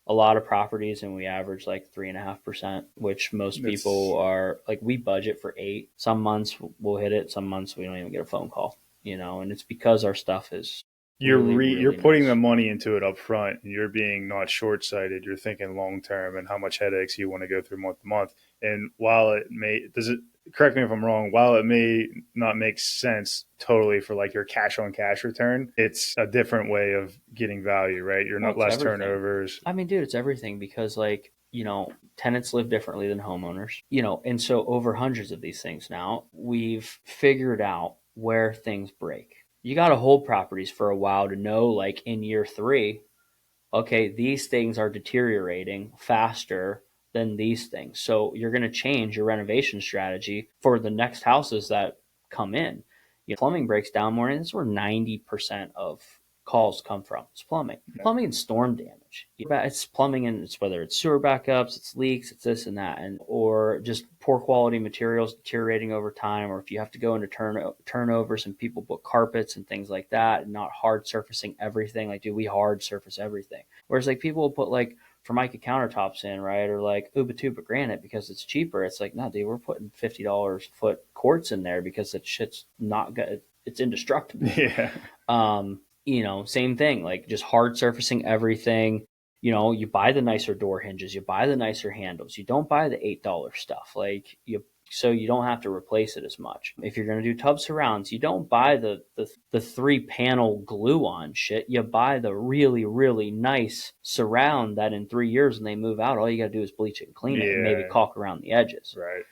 Speaker 3: a lot of properties, and we average like 3.5%, which most people are like, we budget for 8. Some months we'll hit it. Some months we don't even get a phone call, and it's because our stuff is,
Speaker 2: you're putting the money into it up front, and you're being not short-sighted. You're thinking long-term and how much headaches you want to go through month to month. And while correct me if I'm wrong, while it may not make sense totally for like your cash on cash return, it's a different way of getting value, right? You're not less everything. Turnovers.
Speaker 3: I mean, dude, it's everything, because tenants live differently than homeowners, and so over hundreds of these things now, we've figured out where things break. You got to hold properties for a while to know, like in year 3, okay, these things are deteriorating faster than these things. So you're going to change your renovation strategy for the next houses that come in. Plumbing breaks down more, and that's where 90% of calls come from. It's plumbing. Okay. Plumbing and storm damage. It's plumbing, and it's whether it's sewer backups, it's leaks, it's this and that, or just poor quality materials deteriorating over time, or if you have to go into turnovers and people put carpets and things like that, and not hard surfacing everything. Like, we hard surface everything. Whereas like people will put like Formica countertops in, right? Or like Ubatuba granite because it's cheaper. It's like, no, dude, we're putting $50 a foot quartz in there because that shit's not good. It's indestructible.
Speaker 2: Yeah.
Speaker 3: Same thing, like just hard surfacing everything. You buy the nicer door hinges, you buy the nicer handles, you don't buy the $8 stuff. So you don't have to replace it as much. If you're going to do tub surrounds, you don't buy the 3-panel glue on shit. You buy the really, really nice surround that in 3 years when they move out, all you got to do is bleach it and clean it and maybe caulk around the edges.
Speaker 2: Right.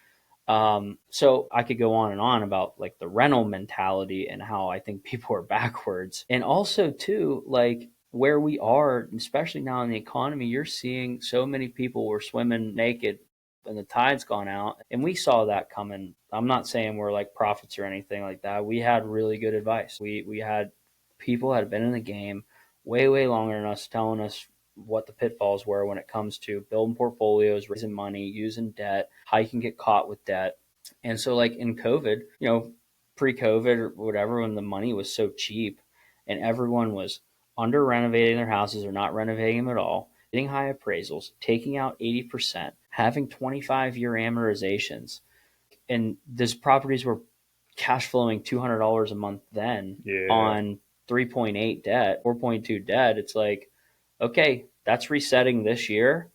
Speaker 3: So I could go on and on about like the rental mentality and how I think people are backwards. And also too, like where we are, especially now in the economy, you're seeing so many people were swimming naked and the tide's gone out, and we saw that coming. I'm not saying we're like prophets or anything like that. We had really good advice. We had people that had been in the game way, way longer than us telling us what the pitfalls were when it comes to building portfolios, raising money, using debt, how you can get caught with debt. And so like in COVID, pre-COVID or whatever, when the money was so cheap and everyone was under renovating their houses or not renovating them at all, getting high appraisals, taking out 80%, having 25-year amortizations. And these properties were cash flowing $200 a month then on 3.8 debt, 4.2 debt. It's like, okay, that's resetting this year,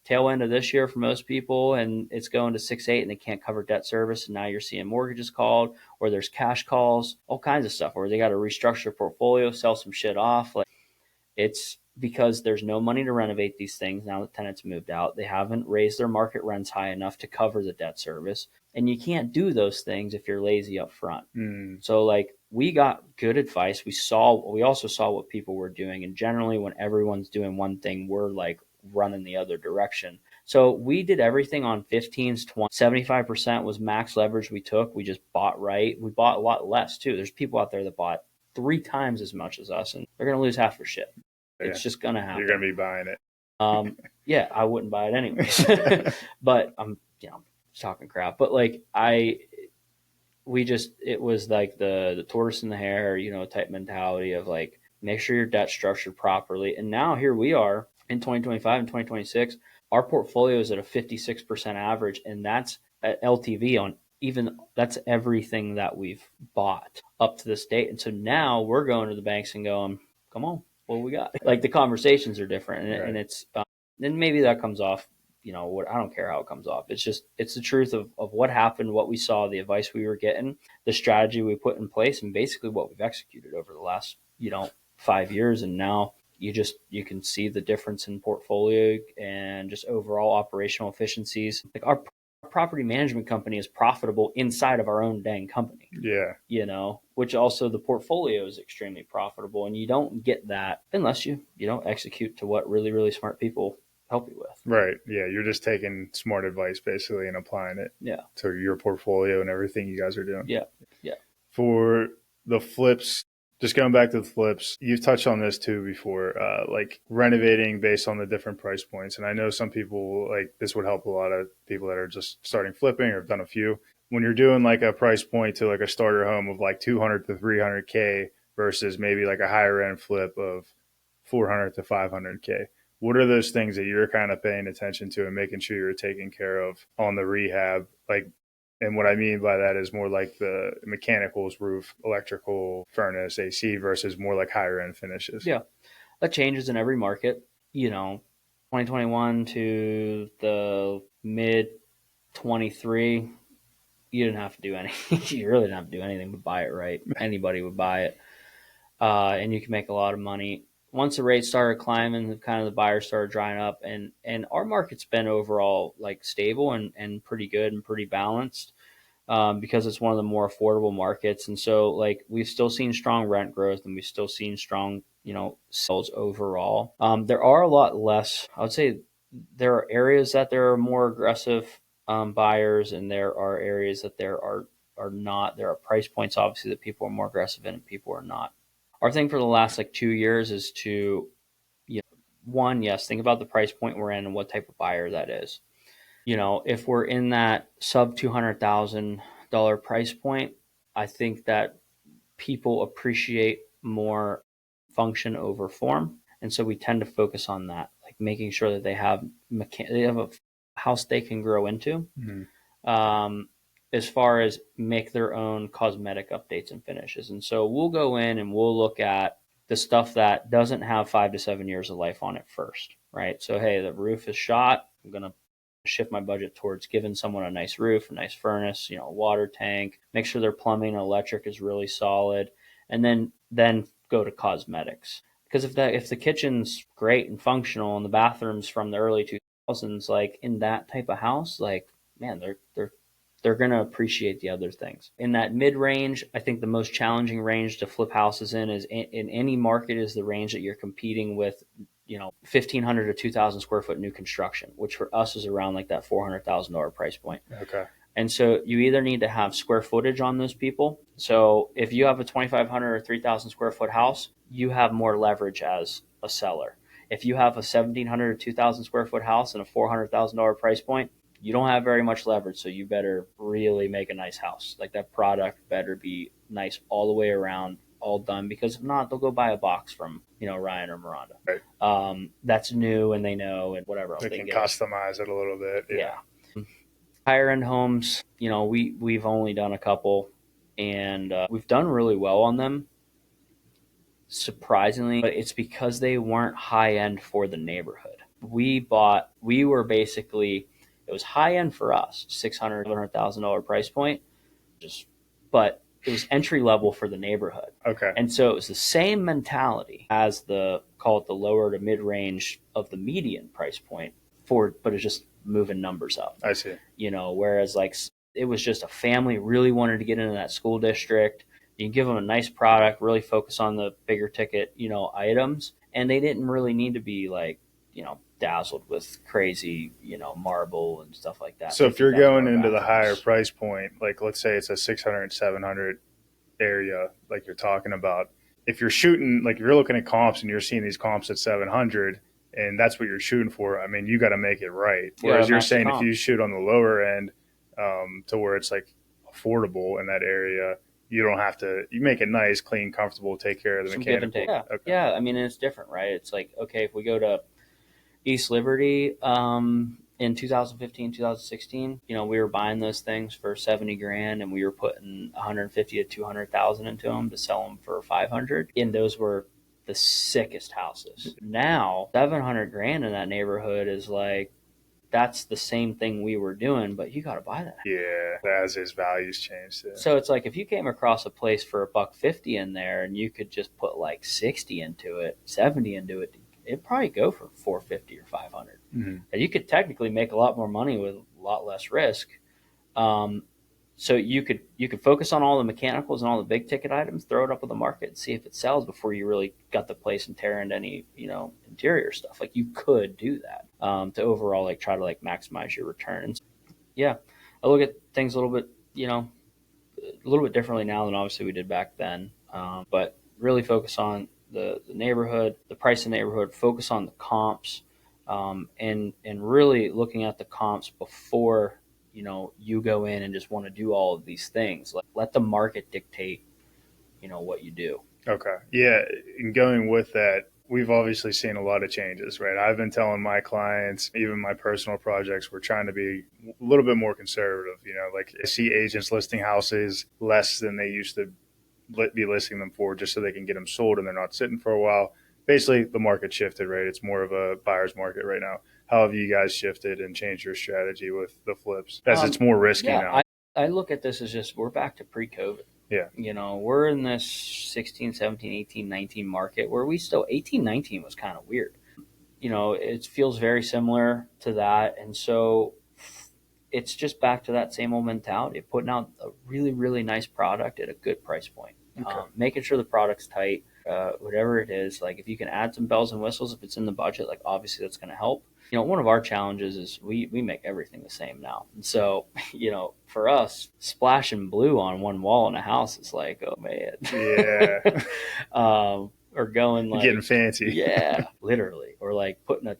Speaker 3: tail end of this year for most people, and it's going to 6.8 and they can't cover debt service. And now you're seeing mortgages called, or there's cash calls, all kinds of stuff, or they got to restructure their portfolio, sell some shit off. Like, it's because there's no money to renovate these things now that tenants moved out. They haven't raised their market rents high enough to cover the debt service. And you can't do those things if you're lazy up front. So like we got good advice. We also saw what people were doing. And generally when everyone's doing one thing, we're like running the other direction. So we did everything on 15s, 20s, 75% was max leverage we took. We just bought right. We bought a lot less too. There's people out there that bought 3 times as much as us, and they're going to lose half their shit. It's just going to happen.
Speaker 2: You're going to be buying it.
Speaker 3: Yeah, I wouldn't buy it anyways. But I'm talking crap. But like it was like the tortoise and the hare, type mentality of like, make sure your debt's structured properly. And now here we are in 2025 and 2026, our portfolio is at a 56% average, and that's at LTV on that's everything that we've bought up to this date. And so now we're going to the banks and going, come on, what we got? Like the conversations are different, and it's then maybe that comes off, what, I don't care how it comes off. It's the truth of what happened, what we saw, the advice we were getting, the strategy we put in place, and basically what we've executed over the last 5 years. And now you can see the difference in portfolio and just overall operational efficiencies. Like our property management company is profitable inside of our own dang company. Which also the portfolio is extremely profitable, and you don't get that unless you don't execute to what really, really smart people help you with.
Speaker 2: Right. Yeah. You're just taking smart advice basically and applying it to your portfolio and everything you guys are doing.
Speaker 3: Yeah.
Speaker 2: For the flips, just going back to the flips, you've touched on this too before, like renovating based on the different price points. And I know some people, like, this would help a lot of people that are just starting flipping or have done a few. When you're doing like a price point to like a starter home of like 200 to 300K versus maybe like a higher end flip of 400 to 500K, what are those things that you're kind of paying attention to and making sure you're taking care of on the rehab? Like, and what I mean by that is more like the mechanicals, roof, electrical, furnace, AC versus more like higher end finishes.
Speaker 3: Yeah. That changes in every market. 2021 to the mid 23, you didn't have to do anything. You really didn't have to do anything but buy it right. Anybody would buy it. And you can make a lot of money. Once the rates started climbing, kind of the buyers started drying up, and our market's been overall like stable and pretty good and pretty balanced, because it's one of the more affordable markets. And so like we've still seen strong rent growth, and we've still seen strong, sales overall. There are a lot less, I would say there are areas that there are more aggressive buyers, and there are areas that there are not. There are price points obviously that people are more aggressive in and people are not. Our thing for the last like 2 years is to, one, yes, think about the price point we're in and what type of buyer that is. If we're in that sub $200,000 price point, I think that people appreciate more function over form. And so we tend to focus on that, like making sure that they have a house they can grow into. As far as make their own cosmetic updates and finishes. And so we'll go in and we'll look at the stuff that doesn't have 5 to 7 years of life on it first, right? So, hey, the roof is shot. I'm going to shift my budget towards giving someone a nice roof, a nice furnace, a water tank, make sure their plumbing and electric is really solid, and then go to cosmetics. Because if the kitchen's great and functional and the bathroom's from the early 2000s, like in that type of house, like, man, they're going to appreciate the other things. In that mid range, I think the most challenging range to flip houses in any market is the range that you're competing with, 1,500 to 2,000 square foot new construction, which for us is around like that $400,000 price point.
Speaker 2: Okay.
Speaker 3: And so you either need to have square footage on those people. So if you have a 2,500 or 3,000 square foot house, you have more leverage as a seller. If you have a 1,700 or 2,000 square foot house and a $400,000 price point, you don't have very much leverage. So you better really make a nice house. Like that product better be nice all the way around, all done, because if not, they'll go buy a box from, Ryan or Miranda.
Speaker 2: Right.
Speaker 3: That's new and they know and whatever else
Speaker 2: They can customize it a little bit.
Speaker 3: Yeah. Higher end homes, we've only done a couple and we've done really well on them, surprisingly, but it's because they weren't high end for the neighborhood. It was high end for us, $600,000, $700,000 price point, but it was entry level for the neighborhood.
Speaker 2: Okay.
Speaker 3: And so it was the same mentality as call it the lower to mid range of the median price point but it's just moving numbers up.
Speaker 2: I see.
Speaker 3: Whereas like it was just a family really wanted to get into that school district. You give them a nice product, really focus on the bigger ticket, items. And they didn't really need to be like, dazzled with crazy, marble and stuff like that.
Speaker 2: So if you're going into the higher price point, like let's say it's a 600, 700 area, like you're talking about, if you're shooting, like if you're looking at comps and you're seeing these comps at 700 and that's what you're shooting for, I mean, you got to make it right. Whereas you're saying if you shoot on the lower end to where it's like affordable in that area, you don't have to, you make it nice, clean, comfortable, take care of the mechanical.
Speaker 3: Give and take. Yeah. Okay. Yeah. I mean, it's different, right? It's like, okay, if we go to East Liberty in 2015, 2016, we were buying those things for 70 grand and we were putting 150 to 200,000 into them to sell them for 500. And those were the sickest houses. Now, 700 grand in that neighborhood is like, that's the same thing we were doing, but you got to buy that.
Speaker 2: Yeah, as his values changed. Yeah.
Speaker 3: So it's like if you came across a place for $150 in there and you could just put like 60 into it, 70 into it, it'd probably go for 450 or 500. Mm-hmm. And you could technically make a lot more money with a lot less risk. So you could focus on all the mechanicals and all the big ticket items, throw it up on the market and see if it sells before you really got the place and tear into any, interior stuff. Like you could do that to overall like try to like maximize your returns. Yeah. I look at things a little bit differently now than obviously we did back then. But really focus on the neighborhood, the price of the neighborhood, focus on the comps, and really looking at the comps before you go in and just want to do all of these things. Let the market dictate, what you do. Okay.
Speaker 2: Yeah. And going with that, we've obviously seen a lot of changes, right? I've been telling my clients, even my personal projects, we're trying to be a little bit more conservative. Like I see agents listing houses less than they used to be listing them for, just so they can get them sold and they're not sitting for a while. Basically, the market shifted, right? It's more of a buyer's market right now. How have you guys shifted and changed your strategy with the flips as it's more risky now?
Speaker 3: I look at this as just we're back to pre-COVID.
Speaker 2: Yeah.
Speaker 3: We're in this 16, 17, 18, 19 market where 18, 19 was kind of weird. It feels very similar to that. And so it's just back to that same old mentality of putting out a really, really nice product at a good price point. Okay. Making sure the product's tight, whatever it is. Like if you can add some bells and whistles, if it's in the budget, like obviously that's going to help. One of our challenges is we make everything the same now. And so, for us, splashing blue on one wall in a house is like, oh man.
Speaker 2: Yeah.
Speaker 3: Or going like
Speaker 2: getting fancy.
Speaker 3: Yeah, literally. Or like putting a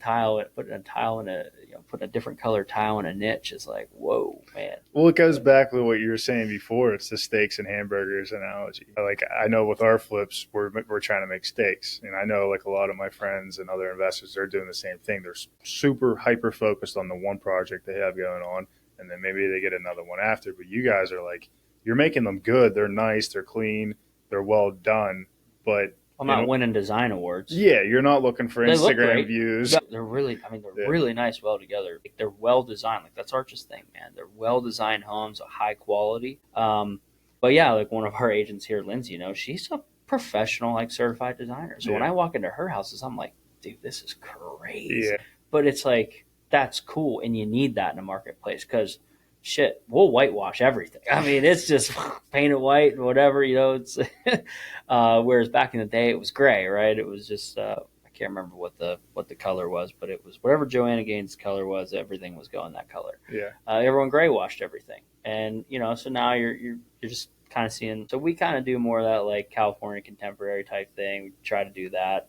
Speaker 3: different color tile in a niche is like, whoa, man.
Speaker 2: Well, it goes back to what you were saying before. It's the steaks and hamburgers analogy. Like I know with our flips, we're trying to make steaks, and I know like a lot of my friends and other investors, they're doing the same thing. They're super hyper focused on the one project they have going on, and then maybe they get another one after. But you guys are like, you're making them good. They're nice. They're clean. They're well done. But
Speaker 3: I'm not winning design awards.
Speaker 2: Yeah, you're not looking for
Speaker 3: They look
Speaker 2: Instagram
Speaker 3: great.
Speaker 2: views.
Speaker 3: They're really, really nice, well together. Like, they're well designed. Like, that's Arch's thing, man. They're well designed homes, of high quality. But yeah, like one of our agents here, Lindsay, she's a professional, like certified designer. So when I walk into her houses, I'm like, dude, this is crazy.
Speaker 2: Yeah.
Speaker 3: But it's like, that's cool, and you need that in a marketplace because shit, we'll whitewash everything. I mean, it's just paint it white, whatever, it's whereas back in the day it was gray, right? It was just I can't remember what the color was, but it was whatever Joanna Gaines' color was, everything was going that color.
Speaker 2: Yeah.
Speaker 3: Everyone gray washed everything. And so now you're just kind of seeing, so we kind of do more of that like California contemporary type thing. We try to do that.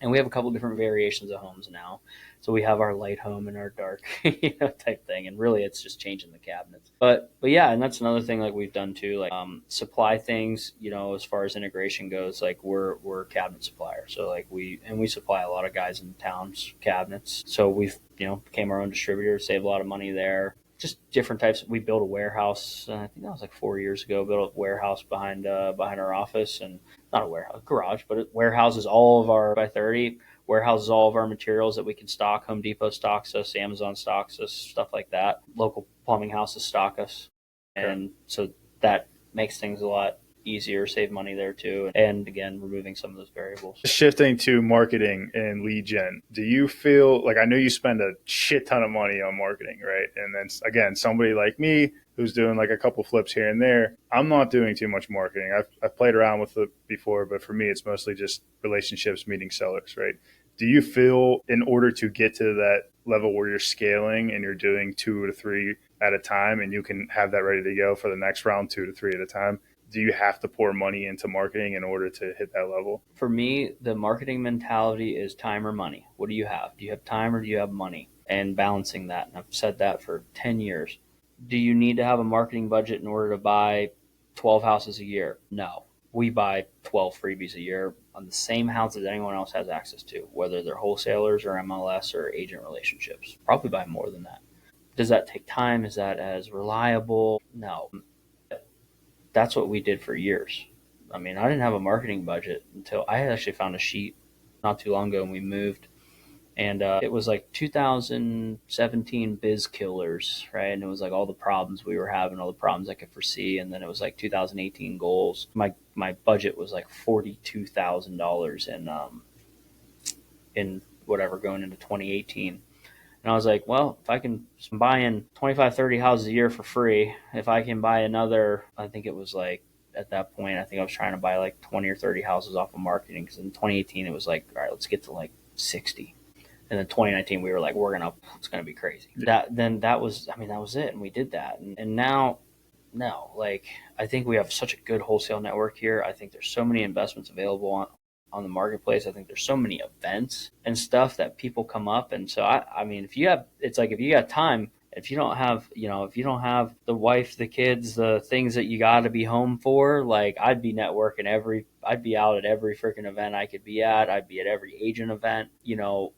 Speaker 3: And we have a couple different variations of homes now. So we have our light home and our dark, type thing. And really it's just changing the cabinets. But yeah, and that's another thing like we've done too, like supply things, as far as integration goes, like we're a cabinet supplier. So like we supply a lot of guys in town's cabinets. So we've, became our own distributor, saved a lot of money there. Just different types. We built a warehouse. I think that was like 4 years ago. Built a warehouse behind our office, and not a warehouse, a garage, but it warehouses all of our by 30 warehouses all of our materials that we can stock. Home Depot stocks us, Amazon stocks us, stuff like that. Local plumbing houses stock us, and so that makes things a lot easier, save money there too, and again removing some of those variables.
Speaker 2: Shifting to marketing and lead gen, do you feel like, I know you spend a shit ton of money on marketing, right? And then again, somebody like me who's doing like a couple flips here and there, I'm not doing too much marketing. I've played around with it before, but for me it's mostly just relationships, meeting sellers, right? Do you feel in order to get to that level where you're scaling and you're doing 2 to 3 at a time and you can have that ready to go for the next round 2 to 3 at a time, do you have to pour money into marketing in order to hit that level?
Speaker 3: For me, the marketing mentality is time or money. What do you have? Do you have time or do you have money? And balancing that. And I've said that for 10 years. Do you need to have a marketing budget in order to buy 12 houses a year? No. We buy 12 freebies a year on the same houses anyone else has access to, whether they're wholesalers or MLS or agent relationships. Probably buy more than that. Does that take time? Is that as reliable? No. That's what we did for years. I mean, I didn't have a marketing budget until I actually found a sheet not too long ago and we moved. And it was like 2017 biz killers, right? And it was like all the problems we were having, all the problems I could foresee. And then it was like 2018 goals. My budget was like $42,000 in whatever going into 2018. And I was like, well, if I can buy in 25, 30 houses a year for free, if I can buy another, I think it was like, at that point, I think I was trying to buy like 20 or 30 houses off of marketing. Because in 2018, it was like, all right, let's get to like 60. And then 2019, we were like, it's going to be crazy. That was it. And we did that. And now, no, like, I think we have such a good wholesale network here. I think there's so many investments available on the marketplace. I think there's so many events and stuff that people come up. And so, I mean, if you got time, if you don't have the wife, the kids, the things that you got to be home for, like I'd be networking I'd be out at every freaking event I could be at. I'd be at every agent event.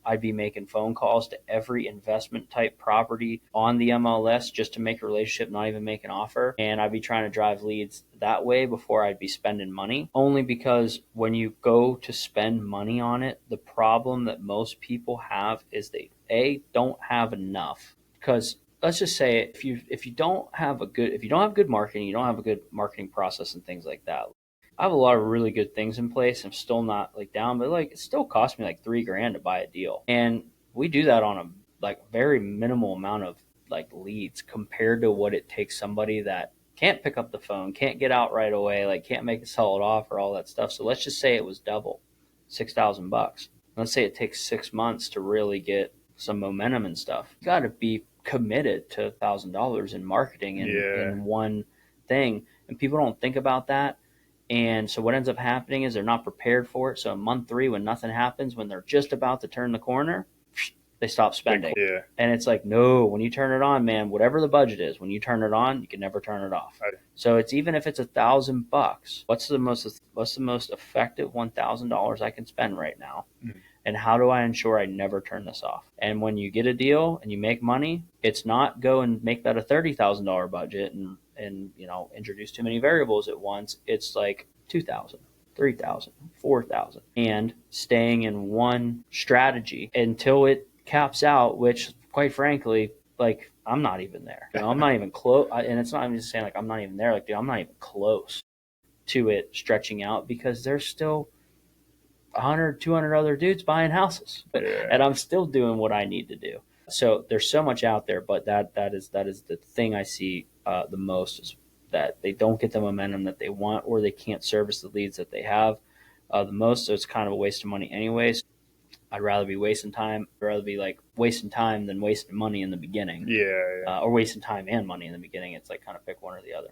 Speaker 3: I'd be making phone calls to every investment type property on the MLS just to make a relationship, not even make an offer. And I'd be trying to drive leads that way before I'd be spending money. Only because when you go to spend money on it, the problem that most people have is they don't have enough. Because let's just say if you don't have good marketing, you don't have a good marketing process and things like that. I have a lot of really good things in place. I'm still not like down, but like it still cost me like $3,000 to buy a deal. And we do that on a like very minimal amount of like leads compared to what it takes somebody that can't pick up the phone, can't get out right away, like can't make a solid offer, all that stuff. So let's just say it was double, $6,000. Let's say it takes 6 months to really get some momentum and stuff. You got to be committed to $1,000 in marketing in one thing. And people don't think about that. And so what ends up happening is they're not prepared for it. So in month 3, when nothing happens, when they're just about to turn the corner, they stop spending.
Speaker 2: Yeah.
Speaker 3: And it's like, no, when you turn it on, man, whatever the budget is, when you turn it on, you can never turn it off.
Speaker 2: Right.
Speaker 3: So it's even if it's $1,000, what's the most effective $1,000 I can spend right now? Mm-hmm. And how do I ensure I never turn this off? And when you get a deal and you make money, it's not go and make that a $30,000 budget and introduce too many variables at once. It's like $2,000. 3,000, 4,000, and staying in one strategy until it caps out, which quite frankly, like, I'm not even there. I'm not even close. And it's not, I'm just saying, like, I'm not even there. Like, dude, I'm not even close to it stretching out because there's still 100, 200 other dudes buying houses, and I'm still doing what I need to do. So there's so much out there, but that is the thing I see the most, is that they don't get the momentum that they want, or they can't service the leads that they have the most. So it's kind of a waste of money anyways. I'd rather be wasting time. I'd rather be like wasting time than wasting money in the beginning.
Speaker 2: Yeah.
Speaker 3: Or wasting time and money in the beginning. It's like kind of pick one or the other.